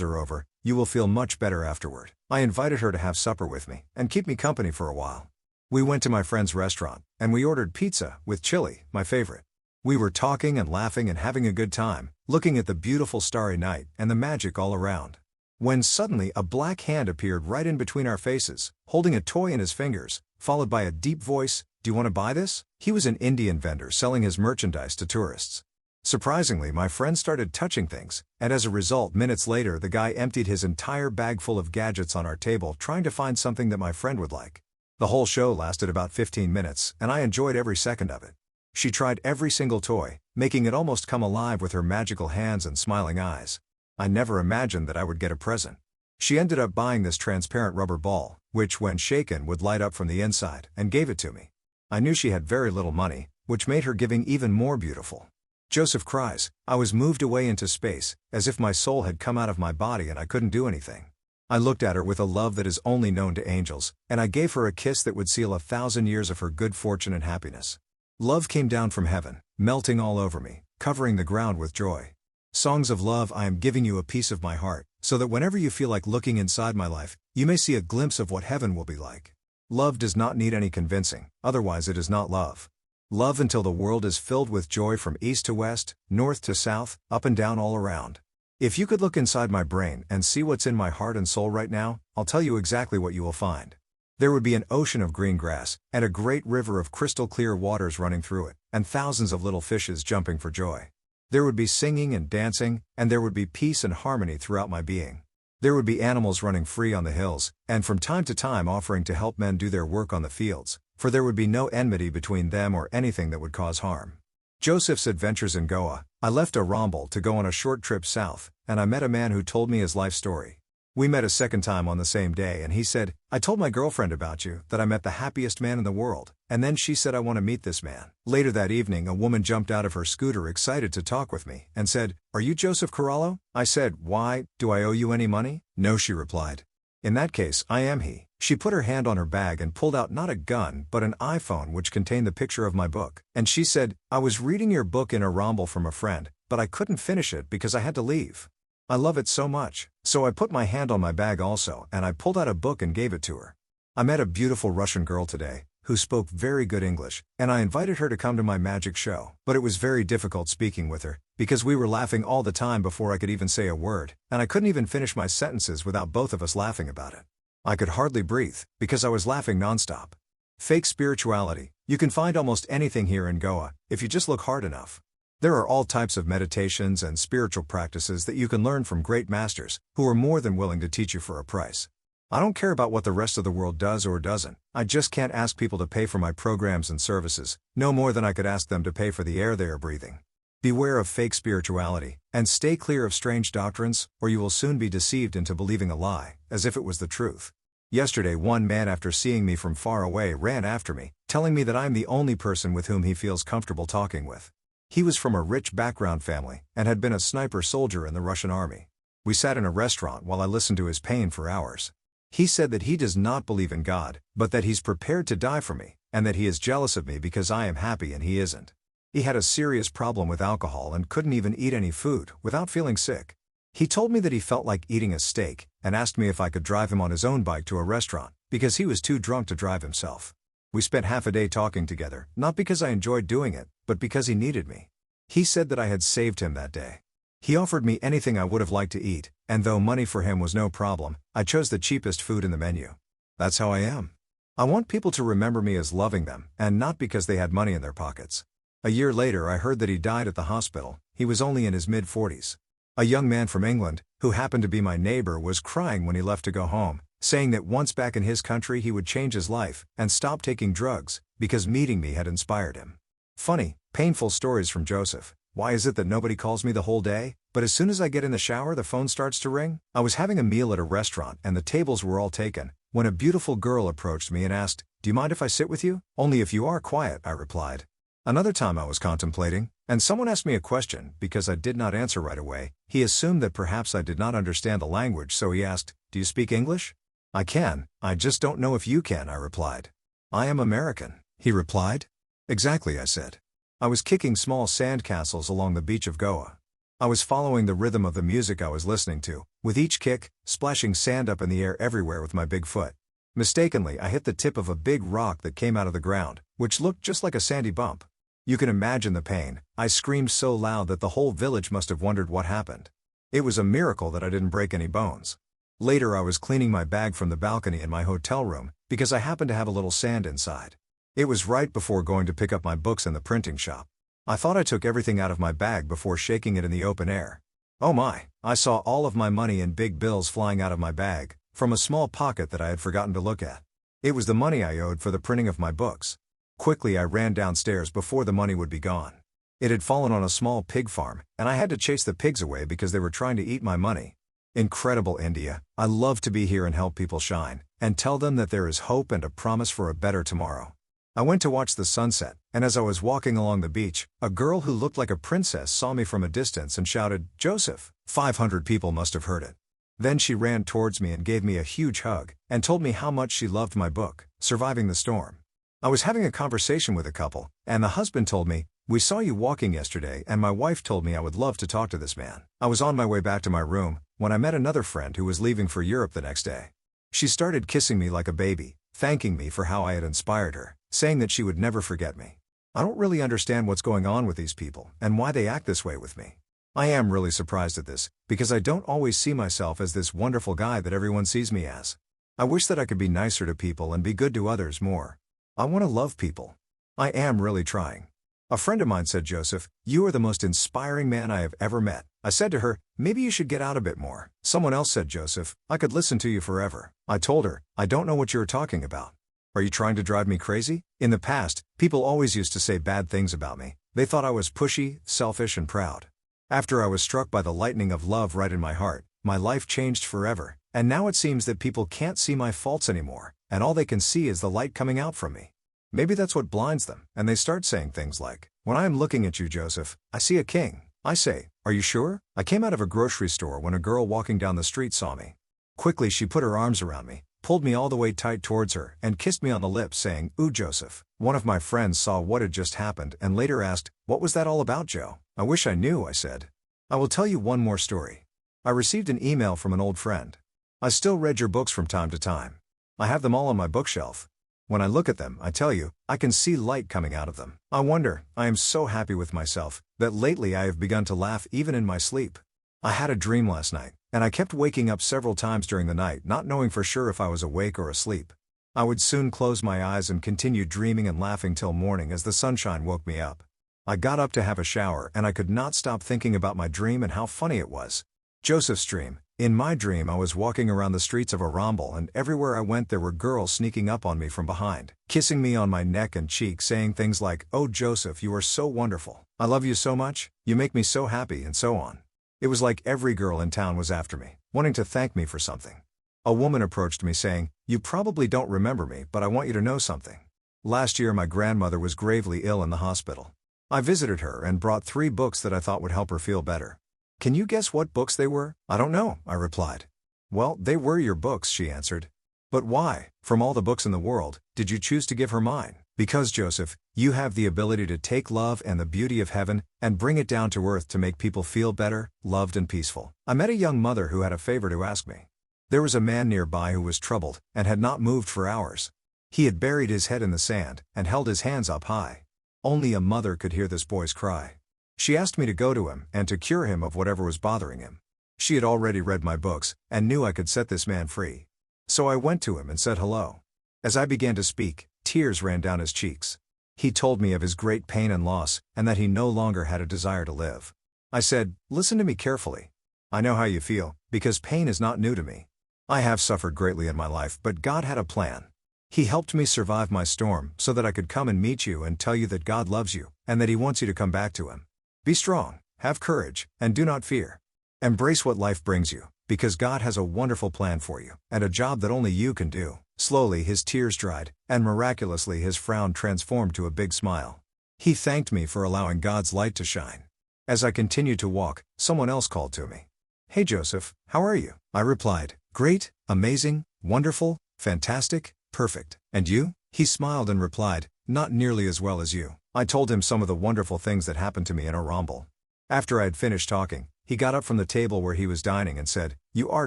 are over, you will feel much better afterward." I invited her to have supper with me, and keep me company for a while. We went to my friend's restaurant, and we ordered pizza, with chili, my favorite. We were talking and laughing and having a good time, looking at the beautiful starry night and the magic all around. When suddenly a black hand appeared right in between our faces, holding a toy in his fingers, followed by a deep voice, "Do you want to buy this?" He was an Indian vendor selling his merchandise to tourists. Surprisingly, my friend started touching things, and as a result, minutes later the guy emptied his entire bag full of gadgets on our table, trying to find something that my friend would like. The whole show lasted about 15 minutes, and I enjoyed every second of it. She tried every single toy, making it almost come alive with her magical hands and smiling eyes. I never imagined that I would get a present. She ended up buying this transparent rubber ball, which when shaken would light up from the inside, and gave it to me. I knew she had very little money, which made her giving even more beautiful. Joseph cries, "I was moved away into space, as if my soul had come out of my body and I couldn't do anything. I looked at her with a love that is only known to angels, and I gave her a kiss that would seal 1,000 years of her good fortune and happiness. Love came down from heaven, melting all over me, covering the ground with joy. Songs of love, I am giving you a piece of my heart, so that whenever you feel like looking inside my life, you may see a glimpse of what heaven will be like. Love does not need any convincing, otherwise it is not love. Love until the world is filled with joy from east to west, north to south, up and down all around. If you could look inside my brain and see what's in my heart and soul right now, I'll tell you exactly what you will find. There would be an ocean of green grass, and a great river of crystal clear waters running through it, and thousands of little fishes jumping for joy. There would be singing and dancing, and there would be peace and harmony throughout my being. There would be animals running free on the hills, and from time to time offering to help men do their work on the fields, for there would be no enmity between them or anything that would cause harm. Joseph's adventures in Goa. I left Arambal to go on a short trip south, and I met a man who told me his life story. We met a second time on the same day, and he said, "I told my girlfriend about you, that I met the happiest man in the world, and then she said I want to meet this man." Later that evening a woman jumped out of her scooter excited to talk with me, and said, "Are you Joseph Corallo?" I said, "Why, do I owe you any money?" "No," she replied. "In that case, I am he." She put her hand on her bag and pulled out not a gun but an iPhone which contained the picture of my book, and she said, "I was reading your book in Arambal from a friend, but I couldn't finish it because I had to leave. I love it so much." So I put my hand on my bag also, and I pulled out a book and gave it to her. "I met a beautiful Russian girl today, who spoke very good English, and I invited her to come to my magic show. But it was very difficult speaking with her, because we were laughing all the time before I could even say a word, and I couldn't even finish my sentences without both of us laughing about it. I could hardly breathe, because I was laughing nonstop. Fake spirituality. You can find almost anything here in Goa, if you just look hard enough. There are all types of meditations and spiritual practices that you can learn from great masters, who are more than willing to teach you for a price. I don't care about what the rest of the world does or doesn't. I just can't ask people to pay for my programs and services, no more than I could ask them to pay for the air they are breathing. Beware of fake spirituality, and stay clear of strange doctrines, or you will soon be deceived into believing a lie, as if it was the truth. Yesterday one man, after seeing me from far away, ran after me, telling me that I am the only person with whom he feels comfortable talking with. He was from a rich background family, and had been a sniper soldier in the Russian army. We sat in a restaurant while I listened to his pain for hours. He said that he does not believe in God, but that he's prepared to die for me, and that he is jealous of me because I am happy and he isn't. He had a serious problem with alcohol and couldn't even eat any food without feeling sick. He told me that he felt like eating a steak, and asked me if I could drive him on his own bike to a restaurant, because he was too drunk to drive himself. We spent half a day talking together, not because I enjoyed doing it, but because he needed me. He said that I had saved him that day. He offered me anything I would have liked to eat, and though money for him was no problem, I chose the cheapest food in the menu. That's how I am. I want people to remember me as loving them, and not because they had money in their pockets. A year later I heard that he died at the hospital. He was only in his mid-40s. A young man from England, who happened to be my neighbor, was crying when he left to go home, saying that once back in his country he would change his life, and stop taking drugs, because meeting me had inspired him. Funny, painful stories from Joseph. Why is it that nobody calls me the whole day, but as soon as I get in the shower the phone starts to ring? I was having a meal at a restaurant and the tables were all taken, when a beautiful girl approached me and asked, "Do you mind if I sit with you?" "Only if you are quiet," I replied. Another time I was contemplating, and someone asked me a question. Because I did not answer right away, he assumed that perhaps I did not understand the language, so he asked, "Do you speak English?" "I can, I just don't know if you can," I replied. "I am American," he replied. "Exactly," I said. I was kicking small sand castles along the beach of Goa. I was following the rhythm of the music I was listening to, with each kick, splashing sand up in the air everywhere with my big foot. Mistakenly I hit the tip of a big rock that came out of the ground, which looked just like a sandy bump. You can imagine the pain. I screamed so loud that the whole village must have wondered what happened. It was a miracle that I didn't break any bones. Later I was cleaning my bag from the balcony in my hotel room, because I happened to have a little sand inside. It was right before going to pick up my books in the printing shop. I thought I took everything out of my bag before shaking it in the open air. Oh my, I saw all of my money and big bills flying out of my bag, from a small pocket that I had forgotten to look at. It was the money I owed for the printing of my books. Quickly I ran downstairs before the money would be gone. It had fallen on a small pig farm, and I had to chase the pigs away because they were trying to eat my money. Incredible India. I love to be here and help people shine, and tell them that there is hope and a promise for a better tomorrow. I went to watch the sunset, and as I was walking along the beach, a girl who looked like a princess saw me from a distance and shouted, "Joseph!" 500 people must have heard it. Then she ran towards me and gave me a huge hug, and told me how much she loved my book, Surviving the Storm. I was having a conversation with a couple, and the husband told me, "We saw you walking yesterday and my wife told me I would love to talk to this man." I was on my way back to my room, when I met another friend who was leaving for Europe the next day. She started kissing me like a baby, thanking me for how I had inspired her, saying that she would never forget me. I don't really understand what's going on with these people, and why they act this way with me. I am really surprised at this, because I don't always see myself as this wonderful guy that everyone sees me as. I wish that I could be nicer to people and be good to others more. I want to love people. I am really trying. A friend of mine said, "Joseph, you are the most inspiring man I have ever met." I said to her, "Maybe you should get out a bit more." Someone else said, "Joseph, I could listen to you forever." I told her, "I don't know what you are talking about. Are you trying to drive me crazy?" In the past, people always used to say bad things about me. They thought I was pushy, selfish and proud. After I was struck by the lightning of love right in my heart, my life changed forever, and now it seems that people can't see my faults anymore, and all they can see is the light coming out from me. Maybe that's what blinds them, and they start saying things like, "When I am looking at you, Joseph, I see a king." I say, "Are you sure?" I came out of a grocery store when a girl walking down the street saw me. Quickly she put her arms around me, pulled me all the way tight towards her, and kissed me on the lips saying, "Ooh, Joseph." One of my friends saw what had just happened and later asked, "What was that all about, Joe?" "I wish I knew," I said. I will tell you one more story. I received an email from an old friend. "I still read your books from time to time. I have them all on my bookshelf. When I look at them, I tell you, I can see light coming out of them. I am so happy with myself, that lately I have begun to laugh even in my sleep. I had a dream last night, and I kept waking up several times during the night not knowing for sure if I was awake or asleep. I would soon close my eyes and continue dreaming and laughing till morning as the sunshine woke me up. I got up to have a shower and I could not stop thinking about my dream and how funny it was. Joseph's dream. In my dream I was walking around the streets of Arambal and everywhere I went there were girls sneaking up on me from behind, kissing me on my neck and cheek saying things like, "Oh Joseph, you are so wonderful. I love you so much, you make me so happy," and so on. It was like every girl in town was after me, wanting to thank me for something. A woman approached me saying, "You probably don't remember me, but I want you to know something. Last year my grandmother was gravely ill in the hospital. I visited her and brought 3 books that I thought would help her feel better." "Can you guess what books they were?" "I don't know," I replied. "Well, they were your books," she answered. "But why, from all the books in the world, did you choose to give her mine?" "Because Joseph, you have the ability to take love and the beauty of heaven and bring it down to earth to make people feel better, loved and peaceful." I met a young mother who had a favor to ask me. There was a man nearby who was troubled and had not moved for hours. He had buried his head in the sand and held his hands up high. Only a mother could hear this boy's cry. She asked me to go to him and to cure him of whatever was bothering him. She had already read my books and knew I could set this man free. So I went to him and said hello. As I began to speak, tears ran down his cheeks. He told me of his great pain and loss, and that he no longer had a desire to live. I said, "Listen to me carefully. I know how you feel, because pain is not new to me. I have suffered greatly in my life, but God had a plan. He helped me survive my storm so that I could come and meet you and tell you that God loves you, and that He wants you to come back to Him. Be strong, have courage, and do not fear. Embrace what life brings you, because God has a wonderful plan for you, and a job that only you can do." Slowly his tears dried, and miraculously his frown transformed to a big smile. He thanked me for allowing God's light to shine. As I continued to walk, someone else called to me. "Hey Joseph, how are you?" I replied, "Great, amazing, wonderful, fantastic, perfect. And you?" He smiled and replied, "Not nearly as well as you." I told him some of the wonderful things that happened to me in Arambal. After I had finished talking, he got up from the table where he was dining and said, "You are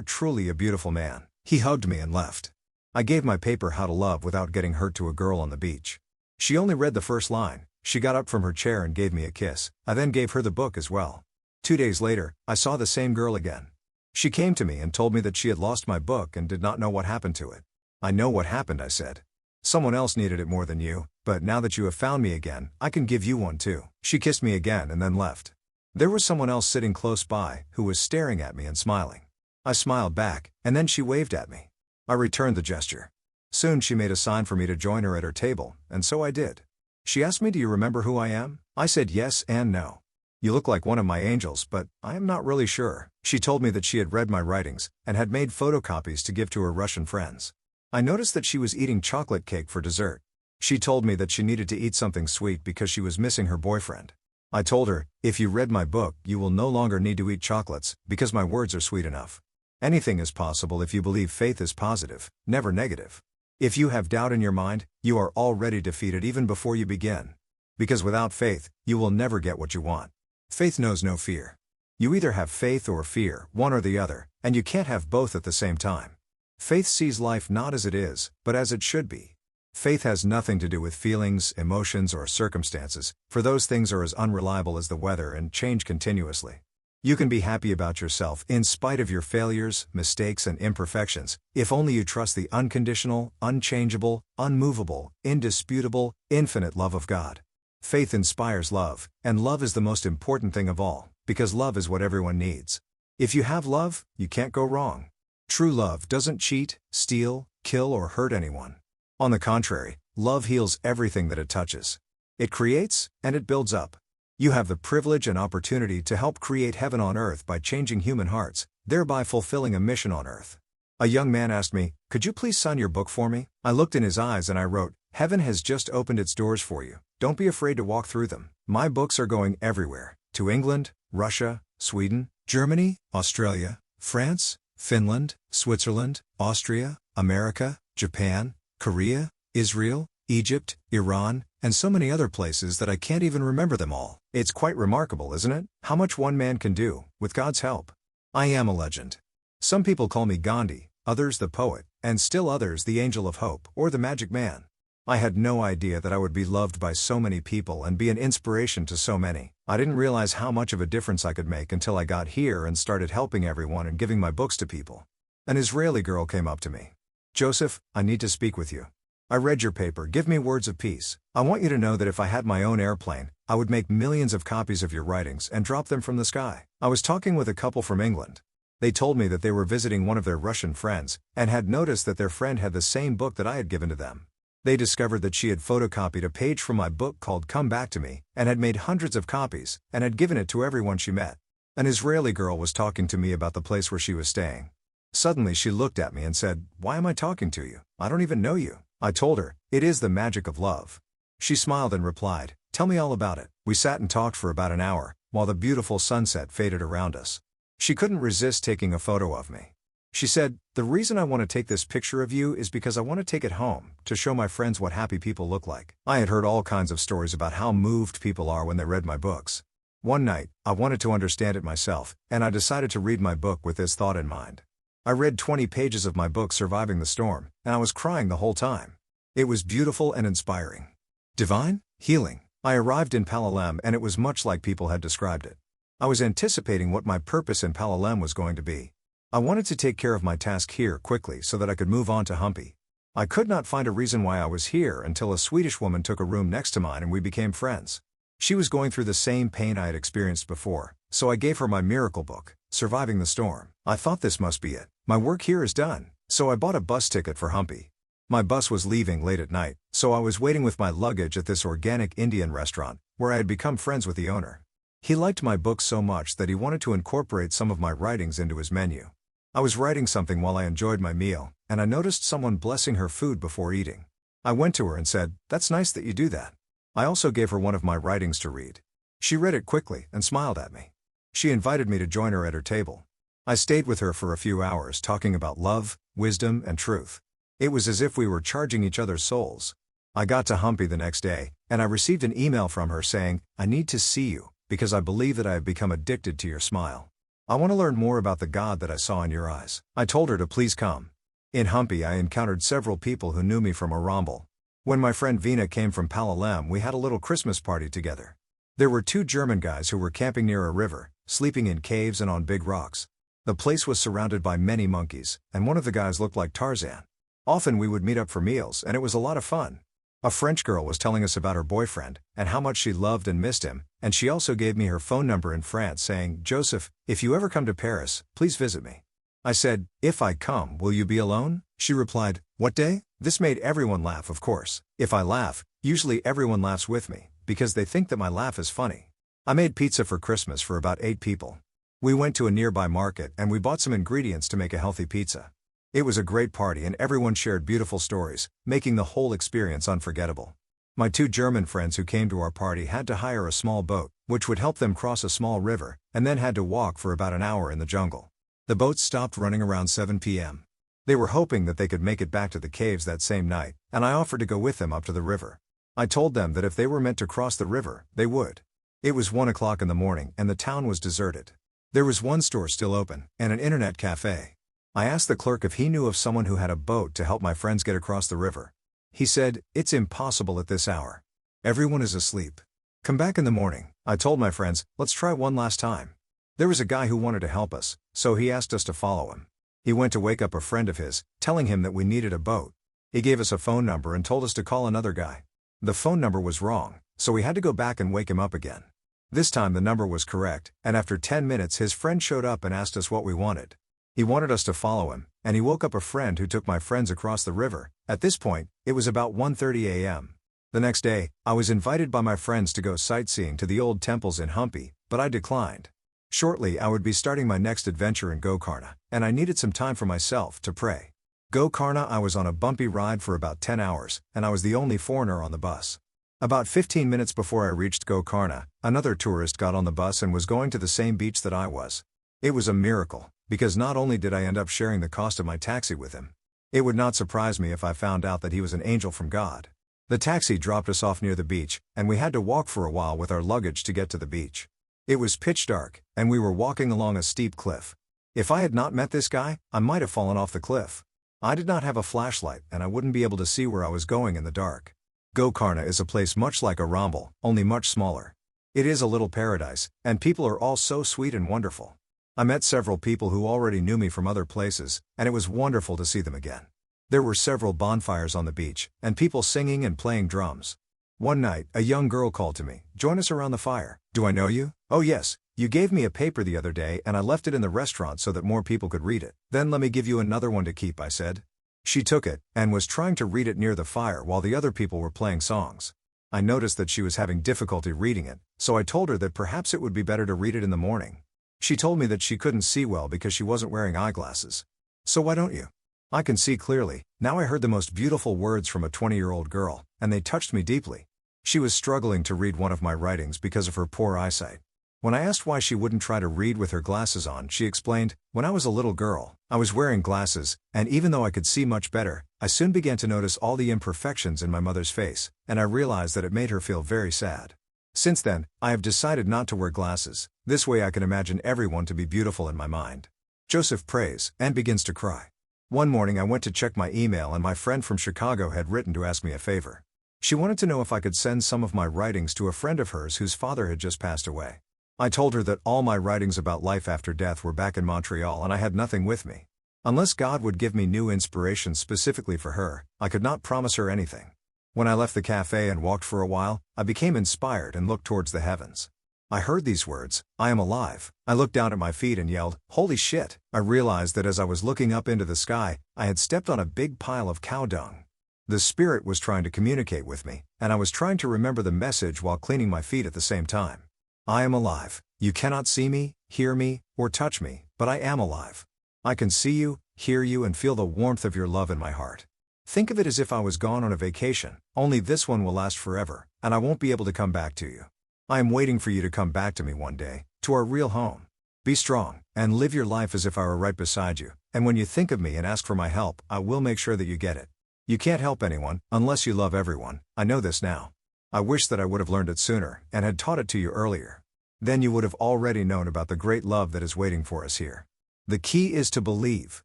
truly a beautiful man." He hugged me and left. I gave my paper How to Love Without Getting Hurt to a girl on the beach. She only read the first line. She got up from her chair and gave me a kiss. I then gave her the book as well. 2 days later, I saw the same girl again. She came to me and told me that she had lost my book and did not know what happened to it. "I know what happened," I said. "Someone else needed it more than you, but now that you have found me again, I can give you one too." She kissed me again and then left. There was someone else sitting close by, who was staring at me and smiling. I smiled back, and then she waved at me. I returned the gesture. Soon she made a sign for me to join her at her table, and so I did. She asked me, "Do you remember who I am?" I said yes and no. "You look like one of my angels, but I am not really sure." She told me that she had read my writings, and had made photocopies to give to her Russian friends. I noticed that she was eating chocolate cake for dessert. She told me that she needed to eat something sweet because she was missing her boyfriend. I told her, "If you read my book, you will no longer need to eat chocolates, because my words are sweet enough. Anything is possible if you believe faith is positive, never negative. If you have doubt in your mind, you are already defeated even before you begin. Because without faith, you will never get what you want. Faith knows no fear. You either have faith or fear, one or the other, and you can't have both at the same time. Faith sees life not as it is, but as it should be. Faith has nothing to do with feelings, emotions, or circumstances, for those things are as unreliable as the weather and change continuously. You can be happy about yourself in spite of your failures, mistakes, and imperfections, if only you trust the unconditional, unchangeable, unmovable, indisputable, infinite love of God. Faith inspires love, and love is the most important thing of all, because love is what everyone needs. If you have love, you can't go wrong. True love doesn't cheat, steal, kill, or hurt anyone. On the contrary, love heals everything that it touches. It creates, and it builds up. You have the privilege and opportunity to help create heaven on earth by changing human hearts, thereby fulfilling a mission on earth. A young man asked me, "Could you please sign your book for me?" I looked in his eyes and I wrote, "Heaven has just opened its doors for you. Don't be afraid to walk through them." My books are going everywhere, to England, Russia, Sweden, Germany, Australia, France, Finland, Switzerland, Austria, America, Japan, Korea, Israel, Egypt, Iran, and so many other places that I can't even remember them all. It's quite remarkable, isn't it, how much one man can do, with God's help. I am a legend. Some people call me Gandhi, others the poet, and still others the angel of hope, or the magic man. I had no idea that I would be loved by so many people and be an inspiration to so many. I didn't realize how much of a difference I could make until I got here and started helping everyone and giving my books to people. An Israeli girl came up to me. "Joseph, I need to speak with you. I read your paper. Give me words of peace. I want you to know that if I had my own airplane, I would make millions of copies of your writings and drop them from the sky." I was talking with a couple from England. They told me that they were visiting one of their Russian friends and had noticed that their friend had the same book that I had given to them. They discovered that she had photocopied a page from my book called Come Back to Me and had made hundreds of copies and had given it to everyone she met. An Israeli girl was talking to me about the place where she was staying. Suddenly she looked at me and said, "Why am I talking to you? I don't even know you." I told her, "It is the magic of love." She smiled and replied, "Tell me all about it." We sat and talked for about an hour, while the beautiful sunset faded around us. She couldn't resist taking a photo of me. She said, "The reason I want to take this picture of you is because I want to take it home, to show my friends what happy people look like." I had heard all kinds of stories about how moved people are when they read my books. One night, I wanted to understand it myself, and I decided to read my book with this thought in mind. I read 20 pages of my book Surviving the Storm, and I was crying the whole time. It was beautiful and inspiring. Divine? Healing. I arrived in Palalem and it was much like people had described it. I was anticipating what my purpose in Palalem was going to be. I wanted to take care of my task here quickly so that I could move on to Humpy. I could not find a reason why I was here until a Swedish woman took a room next to mine and we became friends. She was going through the same pain I had experienced before, so I gave her my miracle book, Surviving the Storm. I thought this must be it. My work here is done, so I bought a bus ticket for Humpy. My bus was leaving late at night, so I was waiting with my luggage at this organic Indian restaurant, where I had become friends with the owner. He liked my book so much that he wanted to incorporate some of my writings into his menu. I was writing something while I enjoyed my meal, and I noticed someone blessing her food before eating. I went to her and said, "That's nice that you do that." I also gave her one of my writings to read. She read it quickly and smiled at me. She invited me to join her at her table. I stayed with her for a few hours talking about love, wisdom, and truth. It was as if we were charging each other's souls. I got to Humpy the next day, and I received an email from her saying, "I need to see you, because I believe that I have become addicted to your smile. I want to learn more about the God that I saw in your eyes." I told her to please come. In Humpy I encountered several people who knew me from Arambal. When my friend Vina came from Palalem we had a little Christmas party together. There were 2 German guys who were camping near a river, sleeping in caves and on big rocks. The place was surrounded by many monkeys, and one of the guys looked like Tarzan. Often we would meet up for meals and it was a lot of fun. A French girl was telling us about her boyfriend, and how much she loved and missed him, and she also gave me her phone number in France saying, "Joseph, if you ever come to Paris, please visit me." I said, "If I come, will you be alone?" She replied, "What day?" This made everyone laugh, of course. If I laugh, usually everyone laughs with me, because they think that my laugh is funny. I made pizza for Christmas for about 8 people. We went to a nearby market and we bought some ingredients to make a healthy pizza. It was a great party and everyone shared beautiful stories, making the whole experience unforgettable. My 2 German friends who came to our party had to hire a small boat, which would help them cross a small river, and then had to walk for about an hour in the jungle. The boat stopped running around 7 p.m. They were hoping that they could make it back to the caves that same night, and I offered to go with them up to the river. I told them that if they were meant to cross the river, they would. It was 1 o'clock in the morning and the town was deserted. There was one store still open, and an internet cafe. I asked the clerk if he knew of someone who had a boat to help my friends get across the river. He said, "It's impossible at this hour. Everyone is asleep. Come back in the morning." I told my friends, "Let's try one last time." There was a guy who wanted to help us, so he asked us to follow him. He went to wake up a friend of his, telling him that we needed a boat. He gave us a phone number and told us to call another guy. The phone number was wrong, so we had to go back and wake him up again. This time the number was correct, and after 10 minutes his friend showed up and asked us what we wanted. He wanted us to follow him, and he woke up a friend who took my friends across the river. At this point, it was about 1:30 a.m. The next day, I was invited by my friends to go sightseeing to the old temples in Humpy, but I declined. Shortly I would be starting my next adventure in Gokarna, and I needed some time for myself to pray. Gokarna I was on a bumpy ride for about 10 hours, and I was the only foreigner on the bus. About 15 minutes before I reached Gokarna, another tourist got on the bus and was going to the same beach that I was. It was a miracle, because not only did I end up sharing the cost of my taxi with him, it would not surprise me if I found out that he was an angel from God. The taxi dropped us off near the beach, and we had to walk for a while with our luggage to get to the beach. It was pitch dark, and we were walking along a steep cliff. If I had not met this guy, I might have fallen off the cliff. I did not have a flashlight and I wouldn't be able to see where I was going in the dark. Gokarna is a place much like Arambal, only much smaller. It is a little paradise, and people are all so sweet and wonderful. I met several people who already knew me from other places, and it was wonderful to see them again. There were several bonfires on the beach, and people singing and playing drums. One night, a young girl called to me, "Join us around the fire." "Do I know you?" "Oh yes, you gave me a paper the other day and I left it in the restaurant so that more people could read it." "Then let me give you another one to keep," I said. She took it, and was trying to read it near the fire while the other people were playing songs. I noticed that she was having difficulty reading it, so I told her that perhaps it would be better to read it in the morning. She told me that she couldn't see well because she wasn't wearing eyeglasses. "So why don't you?" "I can see clearly." Now I heard the most beautiful words from a 20-year-old girl, and they touched me deeply. She was struggling to read one of my writings because of her poor eyesight. When I asked why she wouldn't try to read with her glasses on, she explained, "When I was a little girl, I was wearing glasses, and even though I could see much better, I soon began to notice all the imperfections in my mother's face, and I realized that it made her feel very sad. Since then, I have decided not to wear glasses. This way I can imagine everyone to be beautiful in my mind." Joseph prays, and begins to cry. One morning I went to check my email and my friend from Chicago had written to ask me a favor. She wanted to know if I could send some of my writings to a friend of hers whose father had just passed away. I told her that all my writings about life after death were back in Montreal and I had nothing with me. Unless God would give me new inspiration specifically for her, I could not promise her anything. When I left the cafe and walked for a while, I became inspired and looked towards the heavens. I heard these words, "I am alive." I looked down at my feet and yelled, "Holy shit!" I realized that as I was looking up into the sky, I had stepped on a big pile of cow dung. The Spirit was trying to communicate with me, and I was trying to remember the message while cleaning my feet at the same time. I am alive. You cannot see me, hear me, or touch me, but I am alive. I can see you, hear you, and feel the warmth of your love in my heart. Think of it as if I was gone on a vacation, only this one will last forever, and I won't be able to come back to you. I am waiting for you to come back to me one day, to our real home. Be strong, and live your life as if I were right beside you, and when you think of me and ask for my help, I will make sure that you get it. You can't help anyone, unless you love everyone. I know this now. I wish that I would have learned it sooner, and had taught it to you earlier. Then you would have already known about the great love that is waiting for us here. The key is to believe.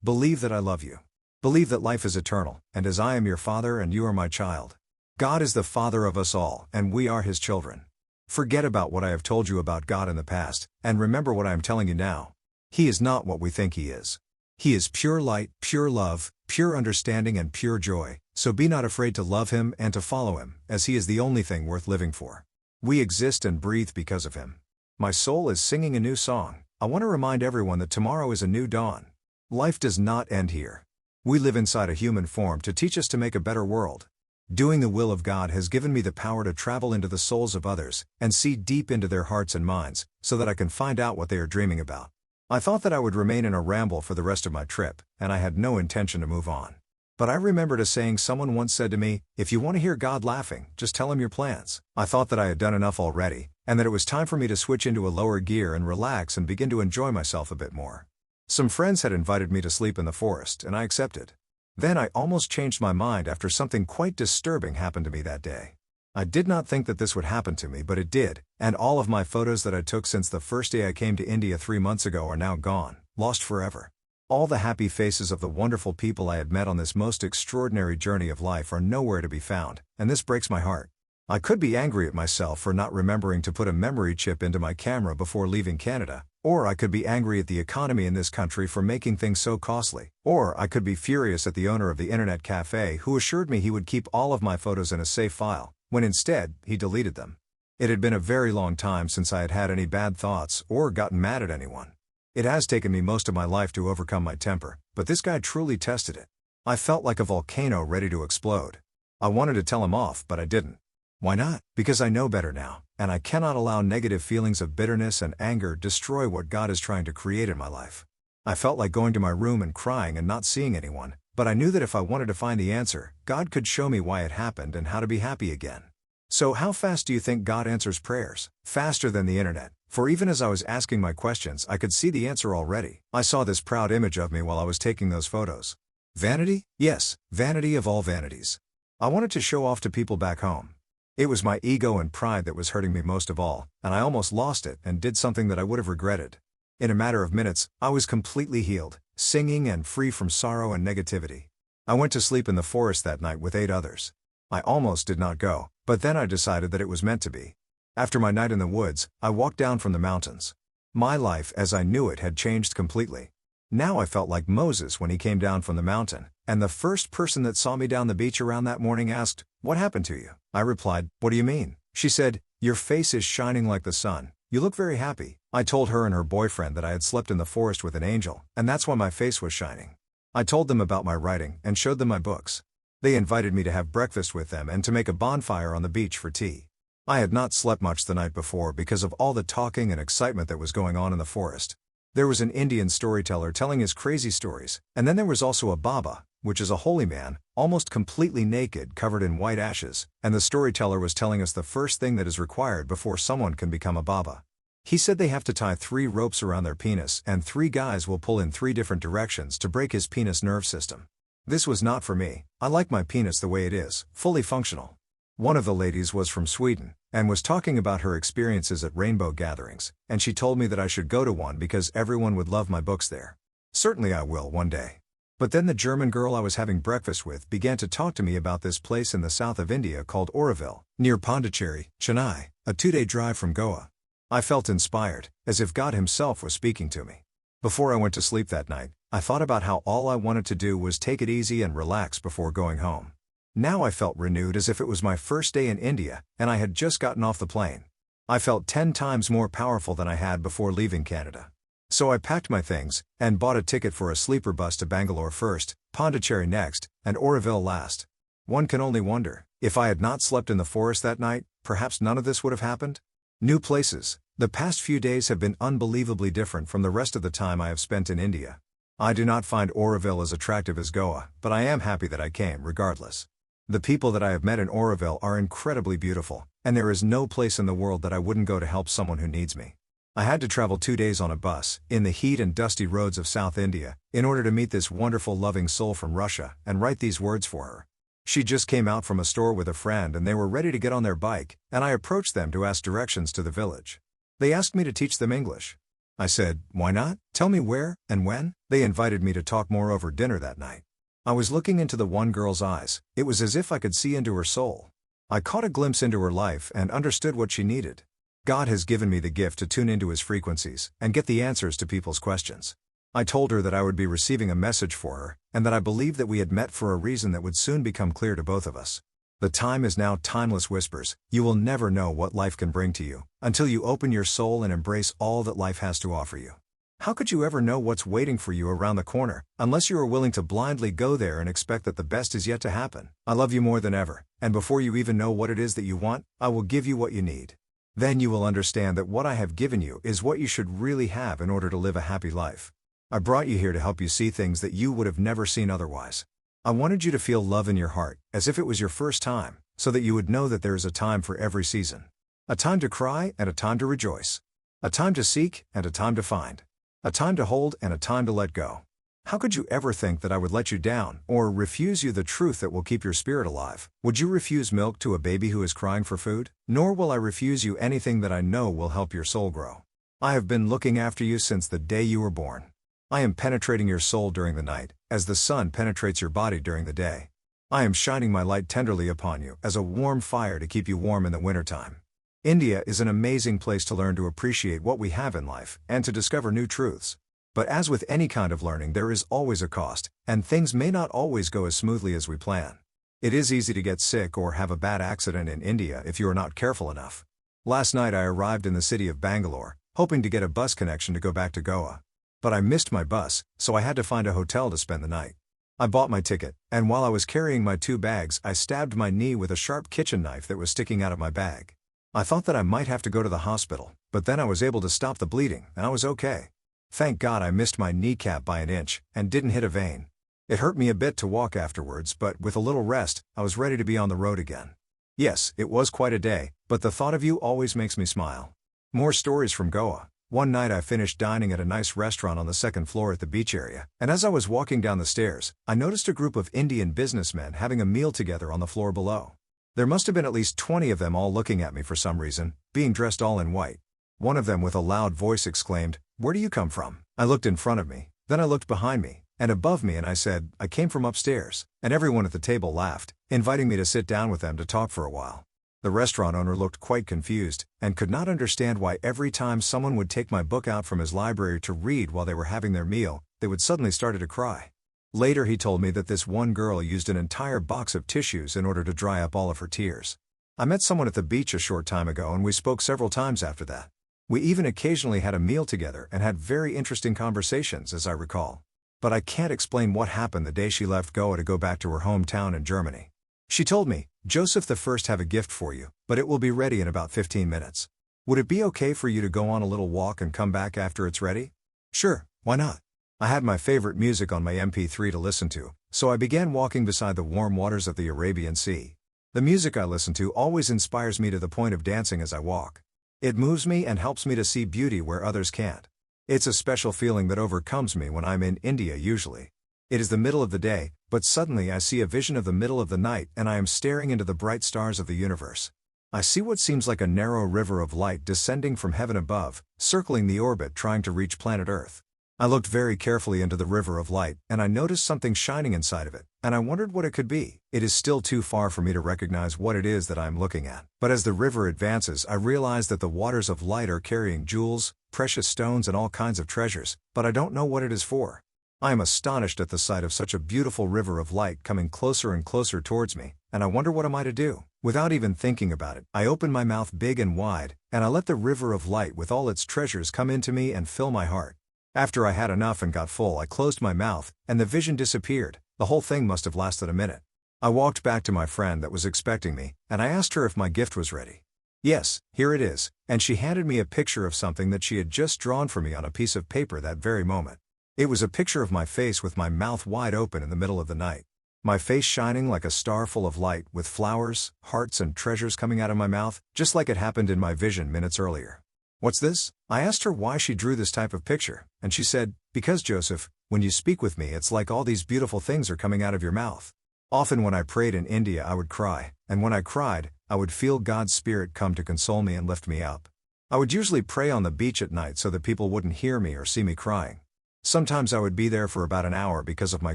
Believe that I love you. Believe that life is eternal, and as I am your father and you are my child. God is the Father of us all, and we are His children. Forget about what I have told you about God in the past, and remember what I am telling you now. He is not what we think He is. He is pure light, pure love, pure understanding and pure joy, so be not afraid to love Him and to follow Him, as He is the only thing worth living for. We exist and breathe because of Him. My soul is singing a new song. I want to remind everyone that tomorrow is a new dawn. Life does not end here. We live inside a human form to teach us to make a better world. Doing the will of God has given me the power to travel into the souls of others, and see deep into their hearts and minds, so that I can find out what they are dreaming about. I thought that I would remain in Arambal for the rest of my trip, and I had no intention to move on. But I remembered a saying someone once said to me, "If you want to hear God laughing, just tell Him your plans." I thought that I had done enough already, and that it was time for me to switch into a lower gear and relax and begin to enjoy myself a bit more. Some friends had invited me to sleep in the forest, and I accepted. Then I almost changed my mind after something quite disturbing happened to me that day. I did not think that this would happen to me, but it did, and all of my photos that I took since the first day I came to India 3 months ago are now gone, lost forever. All the happy faces of the wonderful people I had met on this most extraordinary journey of life are nowhere to be found, and this breaks my heart. I could be angry at myself for not remembering to put a memory chip into my camera before leaving Canada, or I could be angry at the economy in this country for making things so costly, or I could be furious at the owner of the internet cafe who assured me he would keep all of my photos in a safe file, when instead, he deleted them. It had been a very long time since I had had any bad thoughts or gotten mad at anyone. It has taken me most of my life to overcome my temper, but this guy truly tested it. I felt like a volcano ready to explode. I wanted to tell him off, but I didn't. Why not? Because I know better now, and I cannot allow negative feelings of bitterness and anger destroy what God is trying to create in my life. I felt like going to my room and crying and not seeing anyone, but I knew that if I wanted to find the answer, God could show me why it happened and how to be happy again. So how fast do you think God answers prayers? Faster than the internet. For even as I was asking my questions, I could see the answer already. I saw this proud image of me while I was taking those photos. Vanity? Yes, vanity of all vanities. I wanted to show off to people back home. It was my ego and pride that was hurting me most of all, and I almost lost it and did something that I would have regretted. In a matter of minutes, I was completely healed, singing and free from sorrow and negativity. I went to sleep in the forest that night with 8 others. I almost did not go, but then I decided that it was meant to be. After my night in the woods, I walked down from the mountains. My life as I knew it had changed completely. Now I felt like Moses when he came down from the mountain, and the first person that saw me down the beach around that morning asked, "What happened to you?" I replied, "What do you mean?" She said, "Your face is shining like the sun. You look very happy." I told her and her boyfriend that I had slept in the forest with an angel, and that's why my face was shining. I told them about my writing and showed them my books. They invited me to have breakfast with them and to make a bonfire on the beach for tea. I had not slept much the night before because of all the talking and excitement that was going on in the forest. There was an Indian storyteller telling his crazy stories, and then there was also a Baba, which is a holy man, almost completely naked, covered in white ashes, and the storyteller was telling us the first thing that is required before someone can become a Baba. He said they have to tie 3 ropes around their penis and 3 guys will pull in 3 different directions to break his penis nerve system. This was not for me. I like my penis the way it is, fully functional. One of the ladies was from Sweden, and was talking about her experiences at rainbow gatherings, and she told me that I should go to one because everyone would love my books there. Certainly I will one day. But then the German girl I was having breakfast with began to talk to me about this place in the south of India called Auroville, near Pondicherry, Chennai, a 2-day drive from Goa. I felt inspired, as if God himself was speaking to me. Before I went to sleep that night, I thought about how all I wanted to do was take it easy and relax before going home. Now I felt renewed as if it was my first day in India, and I had just gotten off the plane. I felt 10 times more powerful than I had before leaving Canada. So I packed my things, and bought a ticket for a sleeper bus to Bangalore first, Pondicherry next, and Auroville last. One can only wonder, if I had not slept in the forest that night, perhaps none of this would have happened? New places. The past few days have been unbelievably different from the rest of the time I have spent in India. I do not find Auroville as attractive as Goa, but I am happy that I came regardless. The people that I have met in Auroville are incredibly beautiful, and there is no place in the world that I wouldn't go to help someone who needs me. I had to travel 2 days on a bus, in the heat and dusty roads of South India, in order to meet this wonderful loving soul from Russia, and write these words for her. She just came out from a store with a friend and they were ready to get on their bike, and I approached them to ask directions to the village. They asked me to teach them English. I said, "Why not? Tell me where, and when?" They invited me to talk more over dinner that night. I was looking into the one girl's eyes. It was as if I could see into her soul. I caught a glimpse into her life and understood what she needed. God has given me the gift to tune into his frequencies, and get the answers to people's questions. I told her that I would be receiving a message for her, and that I believed that we had met for a reason that would soon become clear to both of us. The time is now. Timeless whispers. You will never know what life can bring to you, until you open your soul and embrace all that life has to offer you. How could you ever know what's waiting for you around the corner, unless you are willing to blindly go there and expect that the best is yet to happen? I love you more than ever, and before you even know what it is that you want, I will give you what you need. Then you will understand that what I have given you is what you should really have in order to live a happy life. I brought you here to help you see things that you would have never seen otherwise. I wanted you to feel love in your heart, as if it was your first time, so that you would know that there is a time for every season. A time to cry and a time to rejoice. A time to seek and a time to find. A time to hold and a time to let go. How could you ever think that I would let you down, or refuse you the truth that will keep your spirit alive? Would you refuse milk to a baby who is crying for food? Nor will I refuse you anything that I know will help your soul grow. I have been looking after you since the day you were born. I am penetrating your soul during the night, as the sun penetrates your body during the day. I am shining my light tenderly upon you, as a warm fire to keep you warm in the wintertime. India is an amazing place to learn to appreciate what we have in life, and to discover new truths. But as with any kind of learning, there is always a cost, and things may not always go as smoothly as we plan. It is easy to get sick or have a bad accident in India if you are not careful enough. Last night I arrived in the city of Bangalore, hoping to get a bus connection to go back to Goa. But I missed my bus, so I had to find a hotel to spend the night. I bought my ticket, and while I was carrying my 2 bags, I stabbed my knee with a sharp kitchen knife that was sticking out of my bag. I thought that I might have to go to the hospital, but then I was able to stop the bleeding, and I was okay. Thank God I missed my kneecap by an inch, and didn't hit a vein. It hurt me a bit to walk afterwards, but with a little rest, I was ready to be on the road again. Yes, it was quite a day, but the thought of you always makes me smile. More stories from Goa. One night I finished dining at a nice restaurant on the 2nd floor at the beach area, and as I was walking down the stairs, I noticed a group of Indian businessmen having a meal together on the floor below. There must have been at least 20 of them all looking at me for some reason, being dressed all in white. One of them with a loud voice exclaimed, "Where do you come from?" I looked in front of me, then I looked behind me, and above me, and I said, I came from upstairs, and everyone at the table laughed, inviting me to sit down with them to talk for a while. The restaurant owner looked quite confused, and could not understand why every time someone would take my book out from his library to read while they were having their meal, they would suddenly start to cry. Later he told me that this one girl used an entire box of tissues in order to dry up all of her tears. I met someone at the beach a short time ago and we spoke several times after that. We even occasionally had a meal together and had very interesting conversations, as I recall. But I can't explain what happened the day she left Goa to go back to her hometown in Germany. She told me, Joseph, the first have a gift for you, but it will be ready in about 15 minutes. Would it be okay for you to go on a little walk and come back after it's ready? Sure, why not? I had my favorite music on my MP3 to listen to, so I began walking beside the warm waters of the Arabian Sea. The music I listen to always inspires me to the point of dancing as I walk. It moves me and helps me to see beauty where others can't. It's a special feeling that overcomes me when I'm in India usually. It is the middle of the day, but suddenly I see a vision of the middle of the night and I am staring into the bright stars of the universe. I see what seems like a narrow river of light descending from heaven above, circling the orbit trying to reach planet Earth. I looked very carefully into the river of light and I noticed something shining inside of it, and I wondered what it could be. It is still too far for me to recognize what it is that I am looking at, but as the river advances I realize that the waters of light are carrying jewels, precious stones and all kinds of treasures, but I don't know what it is for. I am astonished at the sight of such a beautiful river of light coming closer and closer towards me, and I wonder what am I to do. Without even thinking about it, I open my mouth big and wide, and I let the river of light with all its treasures come into me and fill my heart. After I had enough and got full, I closed my mouth, and the vision disappeared. The whole thing must have lasted a minute. I walked back to my friend that was expecting me, and I asked her if my gift was ready. Yes, here it is, and she handed me a picture of something that she had just drawn for me on a piece of paper that very moment. It was a picture of my face with my mouth wide open in the middle of the night. My face shining like a star full of light with flowers, hearts and treasures coming out of my mouth, just like it happened in my vision minutes earlier. What's this? I asked her why she drew this type of picture, and she said, because Joseph, when you speak with me it's like all these beautiful things are coming out of your mouth. Often when I prayed in India I would cry, and when I cried, I would feel God's Spirit come to console me and lift me up. I would usually pray on the beach at night so that people wouldn't hear me or see me crying. Sometimes I would be there for about an hour because of my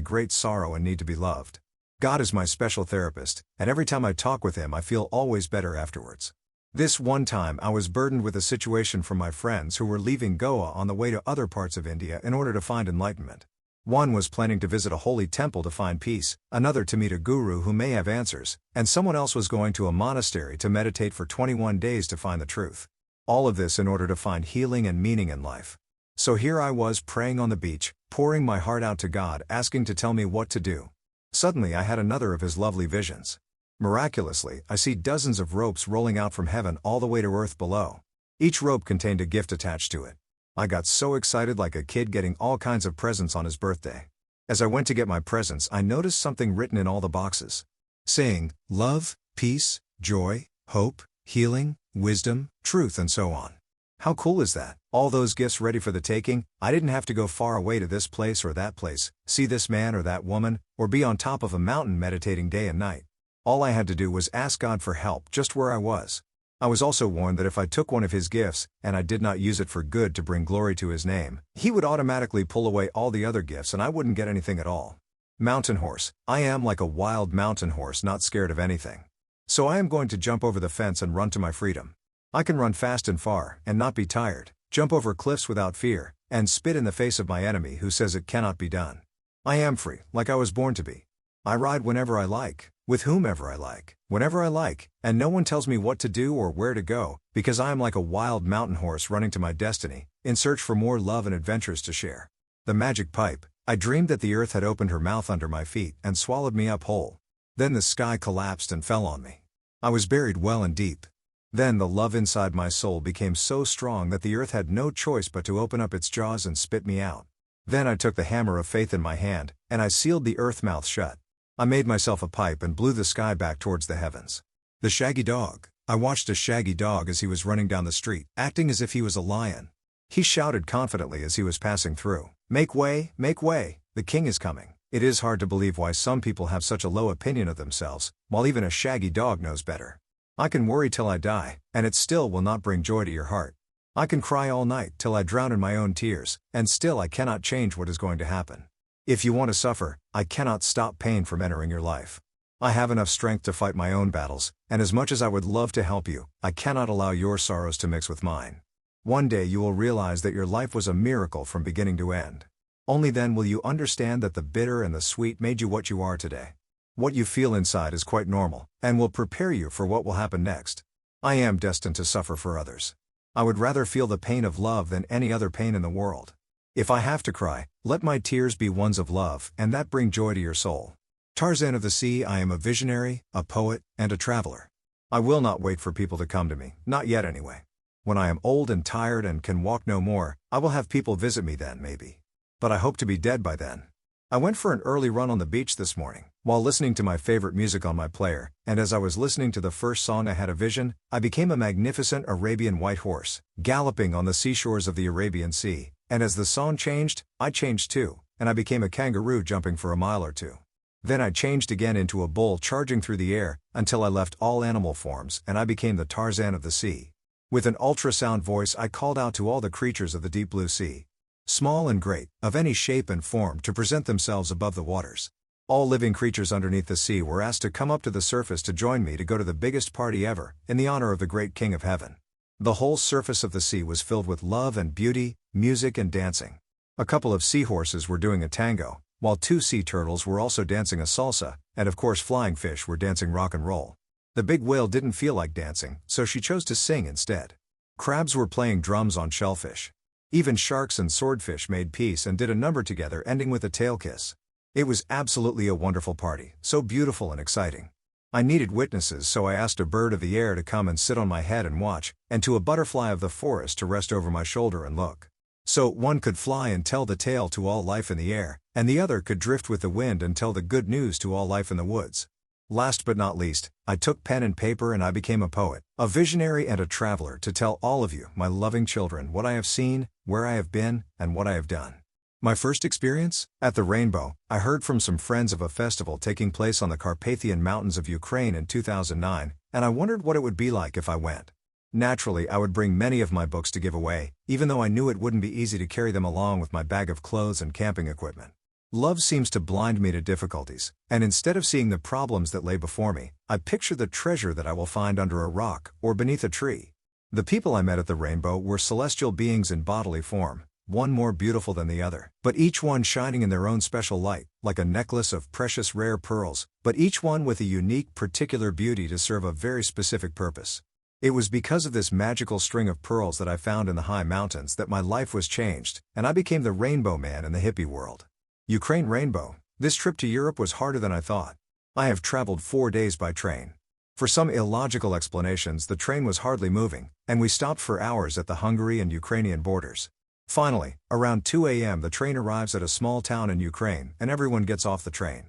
great sorrow and need to be loved. God is my special therapist, and every time I talk with him I feel always better afterwards. This one time I was burdened with a situation from my friends who were leaving Goa on the way to other parts of India in order to find enlightenment. One was planning to visit a holy temple to find peace, another to meet a guru who may have answers, and someone else was going to a monastery to meditate for 21 days to find the truth. All of this in order to find healing and meaning in life. So here I was praying on the beach, pouring my heart out to God, asking to tell me what to do. Suddenly I had another of his lovely visions. Miraculously, I see dozens of ropes rolling out from heaven all the way to earth below. Each rope contained a gift attached to it. I got so excited like a kid getting all kinds of presents on his birthday. As I went to get my presents I noticed something written in all the boxes. Saying, love, peace, joy, hope, healing, wisdom, truth and so on. How cool is that? All those gifts ready for the taking. I didn't have to go far away to this place or that place, see this man or that woman, or be on top of a mountain meditating day and night. All I had to do was ask God for help just where I was. I was also warned that if I took one of his gifts, and I did not use it for good to bring glory to his name, he would automatically pull away all the other gifts and I wouldn't get anything at all. Mountain horse. I am like a wild mountain horse, not scared of anything. So I am going to jump over the fence and run to my freedom. I can run fast and far, and not be tired, jump over cliffs without fear, and spit in the face of my enemy who says it cannot be done. I am free, like I was born to be. I ride whenever I like, with whomever I like, whenever I like, and no one tells me what to do or where to go, because I am like a wild mountain horse running to my destiny, in search for more love and adventures to share. The magic pipe. I dreamed that the earth had opened her mouth under my feet and swallowed me up whole. Then the sky collapsed and fell on me. I was buried well and deep. Then the love inside my soul became so strong that the earth had no choice but to open up its jaws and spit me out. Then I took the hammer of faith in my hand, and I sealed the earth mouth shut. I made myself a pipe and blew the sky back towards the heavens. The shaggy dog. I watched a shaggy dog as he was running down the street, acting as if he was a lion. He shouted confidently as he was passing through, make way, the king is coming." It is hard to believe why some people have such a low opinion of themselves, while even a shaggy dog knows better. I can worry till I die, and it still will not bring joy to your heart. I can cry all night till I drown in my own tears, and still I cannot change what is going to happen. If you want to suffer, I cannot stop pain from entering your life. I have enough strength to fight my own battles, and as much as I would love to help you, I cannot allow your sorrows to mix with mine. One day you will realize that your life was a miracle from beginning to end. Only then will you understand that the bitter and the sweet made you what you are today. What you feel inside is quite normal, and will prepare you for what will happen next. I am destined to suffer for others. I would rather feel the pain of love than any other pain in the world. If I have to cry, let my tears be ones of love, and that bring joy to your soul. Tarzan of the sea, I am a visionary, a poet, and a traveler. I will not wait for people to come to me, not yet anyway. When I am old and tired and can walk no more, I will have people visit me then maybe. But I hope to be dead by then. I went for an early run on the beach this morning, while listening to my favorite music on my player, and as I was listening to the first song I had a vision. I became a magnificent Arabian white horse, galloping on the seashores of the Arabian Sea, and as the song changed, I changed too, and I became a kangaroo jumping for a mile or two. Then I changed again into a bull charging through the air, until I left all animal forms and I became the Tarzan of the sea. With an ultrasound voice I called out to all the creatures of the deep blue sea, small and great, of any shape and form, to present themselves above the waters. All living creatures underneath the sea were asked to come up to the surface to join me to go to the biggest party ever, in the honor of the great King of Heaven. The whole surface of the sea was filled with love and beauty, music and dancing. A couple of seahorses were doing a tango, while 2 sea turtles were also dancing a salsa, and of course flying fish were dancing rock and roll. The big whale didn't feel like dancing, so she chose to sing instead. Crabs were playing drums on shellfish. Even sharks and swordfish made peace and did a number together, ending with a tail kiss. It was absolutely a wonderful party, so beautiful and exciting. I needed witnesses, so I asked a bird of the air to come and sit on my head and watch, and to a butterfly of the forest to rest over my shoulder and look. So one could fly and tell the tale to all life in the air, and the other could drift with the wind and tell the good news to all life in the woods. Last but not least, I took pen and paper and I became a poet, a visionary and a traveler, to tell all of you, my loving children, what I have seen, where I have been, and what I have done. My first experience? At the Rainbow, I heard from some friends of a festival taking place on the Carpathian Mountains of Ukraine in 2009, and I wondered what it would be like if I went. Naturally, I would bring many of my books to give away, even though I knew it wouldn't be easy to carry them along with my bag of clothes and camping equipment. Love seems to blind me to difficulties, and instead of seeing the problems that lay before me, I picture the treasure that I will find under a rock or beneath a tree. The people I met at the Rainbow were celestial beings in bodily form, one more beautiful than the other, but each one shining in their own special light, like a necklace of precious rare pearls, but each one with a unique particular beauty to serve a very specific purpose. It was because of this magical string of pearls that I found in the high mountains that my life was changed, and I became the Rainbow Man in the hippie world. Ukraine Rainbow. This trip to Europe was harder than I thought. I have traveled 4 days by train. For some illogical explanations, the train was hardly moving, and we stopped for hours at the Hungary and Ukrainian borders. Finally, around 2 a.m. the train arrives at a small town in Ukraine, and everyone gets off the train.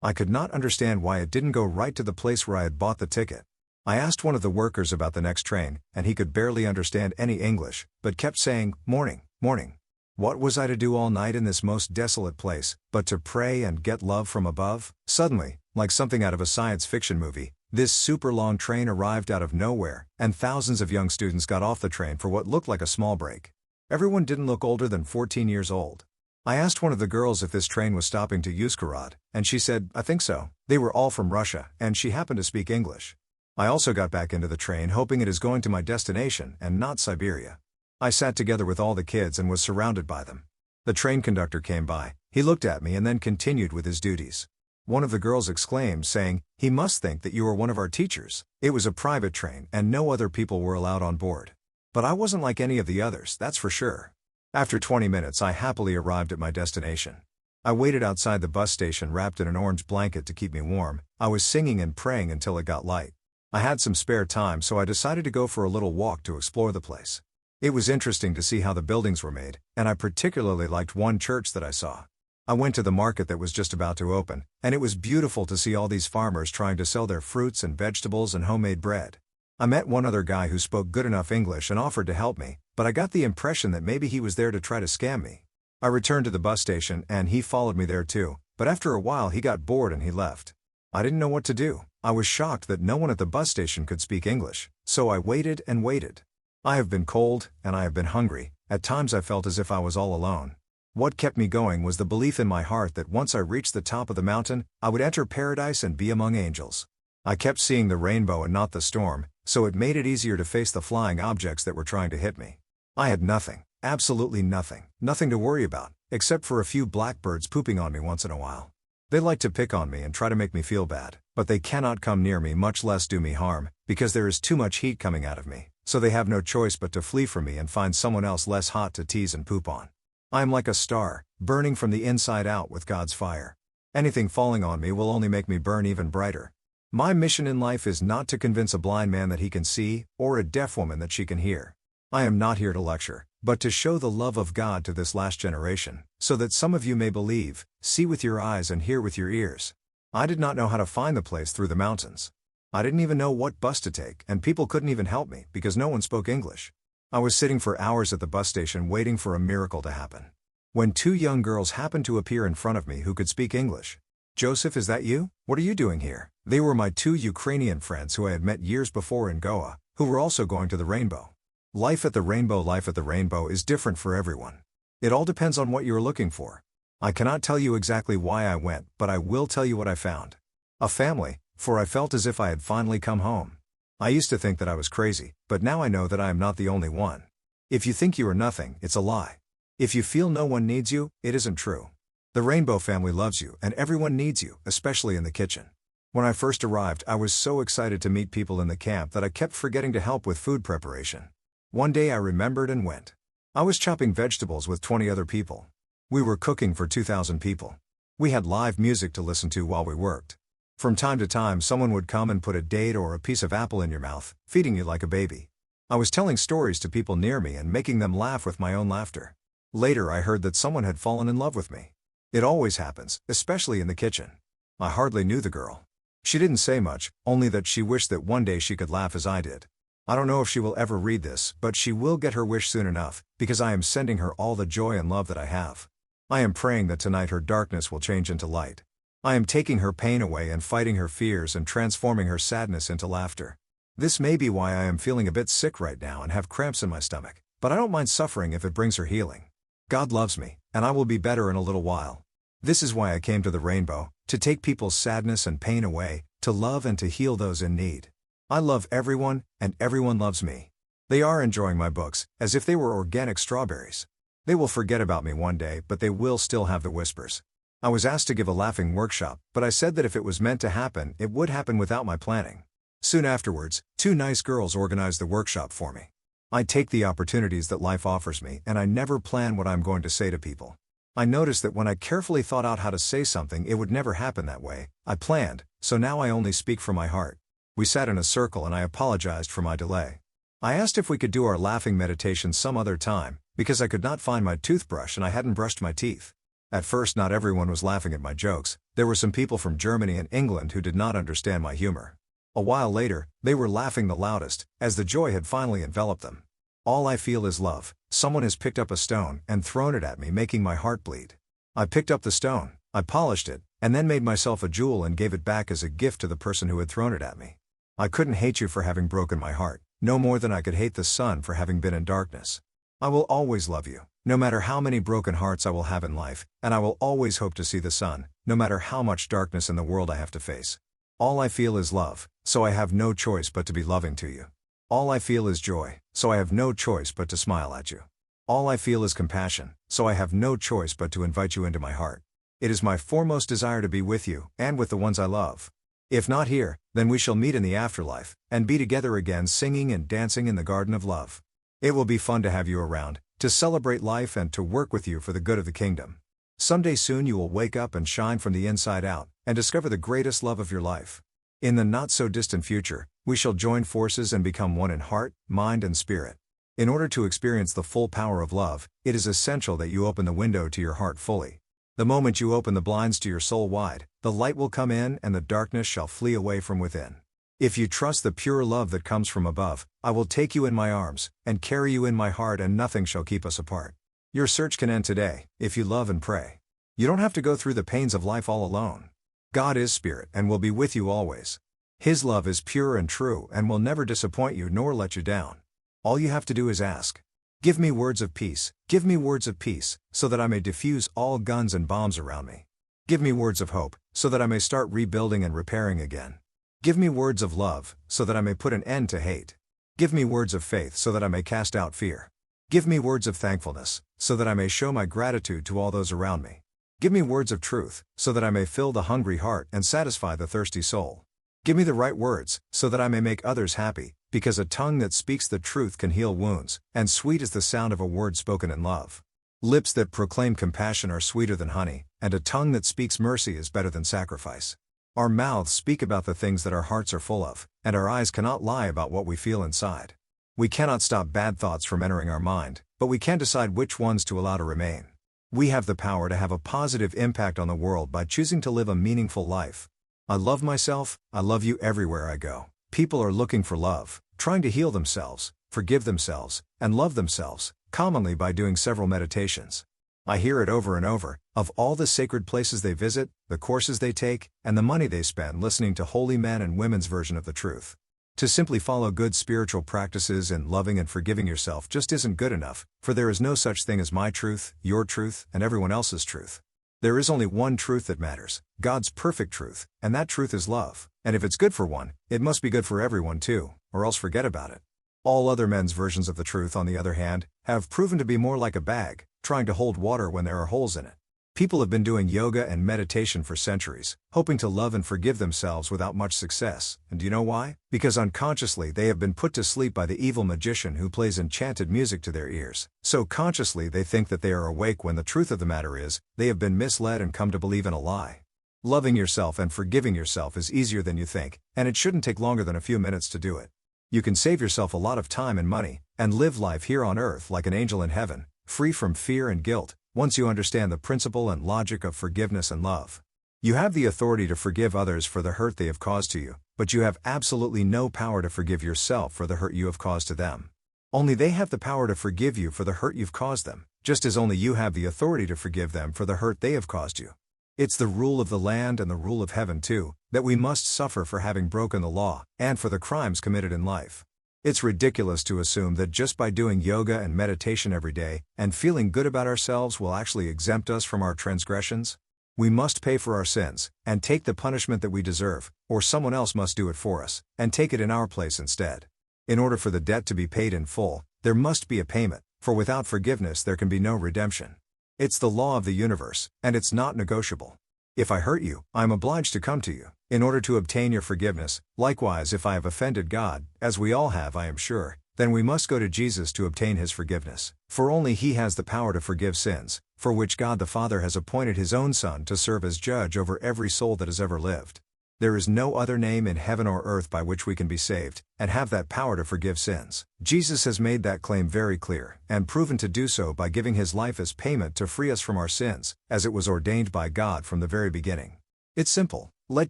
I could not understand why it didn't go right to the place where I had bought the ticket. I asked one of the workers about the next train, and he could barely understand any English, but kept saying, "Morning, morning." What was I to do all night in this most desolate place, but to pray and get love from above? Suddenly, like something out of a science fiction movie, this super long train arrived out of nowhere, and thousands of young students got off the train for what looked like a small break. Everyone didn't look older than 14 years old. I asked one of the girls if this train was stopping to Yuzhgorod, and she said, "I think so." They were all from Russia, and she happened to speak English. I also got back into the train hoping it is going to my destination and not Siberia. I sat together with all the kids and was surrounded by them. The train conductor came by, he looked at me and then continued with his duties. One of the girls exclaimed, saying, "He must think that you are one of our teachers." It was a private train and no other people were allowed on board. But I wasn't like any of the others, that's for sure. After 20 minutes I happily arrived at my destination. I waited outside the bus station wrapped in an orange blanket to keep me warm. I was singing and praying until it got light. I had some spare time, so I decided to go for a little walk to explore the place. It was interesting to see how the buildings were made, and I particularly liked one church that I saw. I went to the market that was just about to open, and it was beautiful to see all these farmers trying to sell their fruits and vegetables and homemade bread. I met one other guy who spoke good enough English and offered to help me, but I got the impression that maybe he was there to try to scam me. I returned to the bus station and he followed me there too, but after a while he got bored and he left. I didn't know what to do. I was shocked that no one at the bus station could speak English, so I waited and waited. I have been cold, and I have been hungry. At times I felt as if I was all alone. What kept me going was the belief in my heart that once I reached the top of the mountain, I would enter paradise and be among angels. I kept seeing the rainbow and not the storm, so it made it easier to face the flying objects that were trying to hit me. I had nothing, absolutely nothing, nothing to worry about, except for a few blackbirds pooping on me once in a while. They like to pick on me and try to make me feel bad, but they cannot come near me, much less do me harm, because there is too much heat coming out of me, so they have no choice but to flee from me and find someone else less hot to tease and poop on. I am like a star, burning from the inside out with God's fire. Anything falling on me will only make me burn even brighter. My mission in life is not to convince a blind man that he can see, or a deaf woman that she can hear. I am not here to lecture, but to show the love of God to this last generation, so that some of you may believe, see with your eyes and hear with your ears. I did not know how to find the place through the mountains. I didn't even know what bus to take, and people couldn't even help me because no one spoke English. I was sitting for hours at the bus station waiting for a miracle to happen. When two young girls happened to appear in front of me who could speak English. "Joseph, is that you? What are you doing here?" They were my two Ukrainian friends who I had met years before in Goa, who were also going to the rainbow. Life at the rainbow is different for everyone. It all depends on what you're looking for. I cannot tell you exactly why I went, but I will tell you what I found. A family, for I felt as if I had finally come home. I used to think that I was crazy, but now I know that I am not the only one. If you think you are nothing, it's a lie. If you feel no one needs you, it isn't true. The rainbow family loves you and everyone needs you, especially in the kitchen. When I first arrived, I was so excited to meet people in the camp that I kept forgetting to help with food preparation. One day I remembered and went. I was chopping vegetables with 20 other people. We were cooking for 2,000 people. We had live music to listen to while we worked. From time to time someone would come and put a date or a piece of apple in your mouth, feeding you like a baby. I was telling stories to people near me and making them laugh with my own laughter. Later I heard that someone had fallen in love with me. It always happens, especially in the kitchen. I hardly knew the girl. She didn't say much, only that she wished that one day she could laugh as I did. I don't know if she will ever read this, but she will get her wish soon enough, because I am sending her all the joy and love that I have. I am praying that tonight her darkness will change into light. I am taking her pain away and fighting her fears and transforming her sadness into laughter. This may be why I am feeling a bit sick right now and have cramps in my stomach, but I don't mind suffering if it brings her healing. God loves me, and I will be better in a little while. This is why I came to the rainbow, to take people's sadness and pain away, to love and to heal those in need. I love everyone, and everyone loves me. They are enjoying my books, as if they were organic strawberries. They will forget about me one day, but they will still have the whispers. I was asked to give a laughing workshop, but I said that if it was meant to happen, it would happen without my planning. Soon afterwards, two nice girls organized the workshop for me. I take the opportunities that life offers me, and I never plan what I'm going to say to people. I noticed that when I carefully thought out how to say something, it would never happen that way. I planned, so now I only speak from my heart. We sat in a circle and I apologized for my delay. I asked if we could do our laughing meditation some other time, because I could not find my toothbrush and I hadn't brushed my teeth. At first not everyone was laughing at my jokes. There were some people from Germany and England who did not understand my humor. A while later, they were laughing the loudest, as the joy had finally enveloped them. All I feel is love. Someone has picked up a stone and thrown it at me, making my heart bleed. I picked up the stone, I polished it, and then made myself a jewel and gave it back as a gift to the person who had thrown it at me. I couldn't hate you for having broken my heart, no more than I could hate the sun for having been in darkness. I will always love you, no matter how many broken hearts I will have in life, and I will always hope to see the sun, no matter how much darkness in the world I have to face. All I feel is love, so I have no choice but to be loving to you. All I feel is joy, so I have no choice but to smile at you. All I feel is compassion, so I have no choice but to invite you into my heart. It is my foremost desire to be with you, and with the ones I love. If not here, then we shall meet in the afterlife, and be together again singing and dancing in the garden of love. It will be fun to have you around, to celebrate life and to work with you for the good of the kingdom. Someday soon you will wake up and shine from the inside out, and discover the greatest love of your life. In the not-so-distant future, we shall join forces and become one in heart, mind and spirit. In order to experience the full power of love, it is essential that you open the window to your heart fully. The moment you open the blinds to your soul wide, the light will come in and the darkness shall flee away from within. If you trust the pure love that comes from above, I will take you in my arms, and carry you in my heart, and nothing shall keep us apart. Your search can end today, if you love and pray. You don't have to go through the pains of life all alone. God is spirit and will be with you always. His love is pure and true and will never disappoint you nor let you down. All you have to do is ask. Give me words of peace, give me words of peace, so that I may diffuse all guns and bombs around me. Give me words of hope, so that I may start rebuilding and repairing again. Give me words of love, so that I may put an end to hate. Give me words of faith so that I may cast out fear. Give me words of thankfulness, so that I may show my gratitude to all those around me. Give me words of truth, so that I may fill the hungry heart and satisfy the thirsty soul. Give me the right words, so that I may make others happy, because a tongue that speaks the truth can heal wounds, and sweet is the sound of a word spoken in love. Lips that proclaim compassion are sweeter than honey, and a tongue that speaks mercy is better than sacrifice. Our mouths speak about the things that our hearts are full of, and our eyes cannot lie about what we feel inside. We cannot stop bad thoughts from entering our mind, but we can decide which ones to allow to remain. We have the power to have a positive impact on the world by choosing to live a meaningful life. I love myself, I love you everywhere I go. People are looking for love, trying to heal themselves, forgive themselves, and love themselves, commonly by doing several meditations. I hear it over and over, of all the sacred places they visit, the courses they take, and the money they spend listening to holy men and women's version of the truth. To simply follow good spiritual practices in loving and forgiving yourself just isn't good enough, for there is no such thing as my truth, your truth, and everyone else's truth. There is only one truth that matters, God's perfect truth, and that truth is love. And if it's good for one, it must be good for everyone too, or else forget about it. All other men's versions of the truth, on the other hand, have proven to be more like a bag, trying to hold water when there are holes in it. People have been doing yoga and meditation for centuries, hoping to love and forgive themselves without much success. And do you know why? Because unconsciously they have been put to sleep by the evil magician who plays enchanted music to their ears. So consciously they think that they are awake when the truth of the matter is, they have been misled and come to believe in a lie. Loving yourself and forgiving yourself is easier than you think, and it shouldn't take longer than a few minutes to do it. You can save yourself a lot of time and money, and live life here on earth like an angel in heaven, free from fear and guilt, once you understand the principle and logic of forgiveness and love. You have the authority to forgive others for the hurt they have caused to you, but you have absolutely no power to forgive yourself for the hurt you have caused to them. Only they have the power to forgive you for the hurt you've caused them, just as only you have the authority to forgive them for the hurt they have caused you. It's the rule of the land and the rule of heaven too, that we must suffer for having broken the law, and for the crimes committed in life. It's ridiculous to assume that just by doing yoga and meditation every day, and feeling good about ourselves will actually exempt us from our transgressions. We must pay for our sins, and take the punishment that we deserve, or someone else must do it for us, and take it in our place instead. In order for the debt to be paid in full, there must be a payment, for without forgiveness there can be no redemption. It's the law of the universe, and it's not negotiable. If I hurt you, I am obliged to come to you, in order to obtain your forgiveness. Likewise, if I have offended God, as we all have I am sure, then we must go to Jesus to obtain his forgiveness, for only he has the power to forgive sins, for which God the Father has appointed his own Son to serve as judge over every soul that has ever lived. There is no other name in heaven or earth by which we can be saved, and have that power to forgive sins. Jesus has made that claim very clear, and proven to do so by giving his life as payment to free us from our sins, as it was ordained by God from the very beginning. It's simple. Let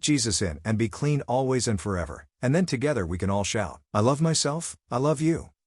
Jesus in and be clean always and forever, and then together we can all shout, I love myself, I love you.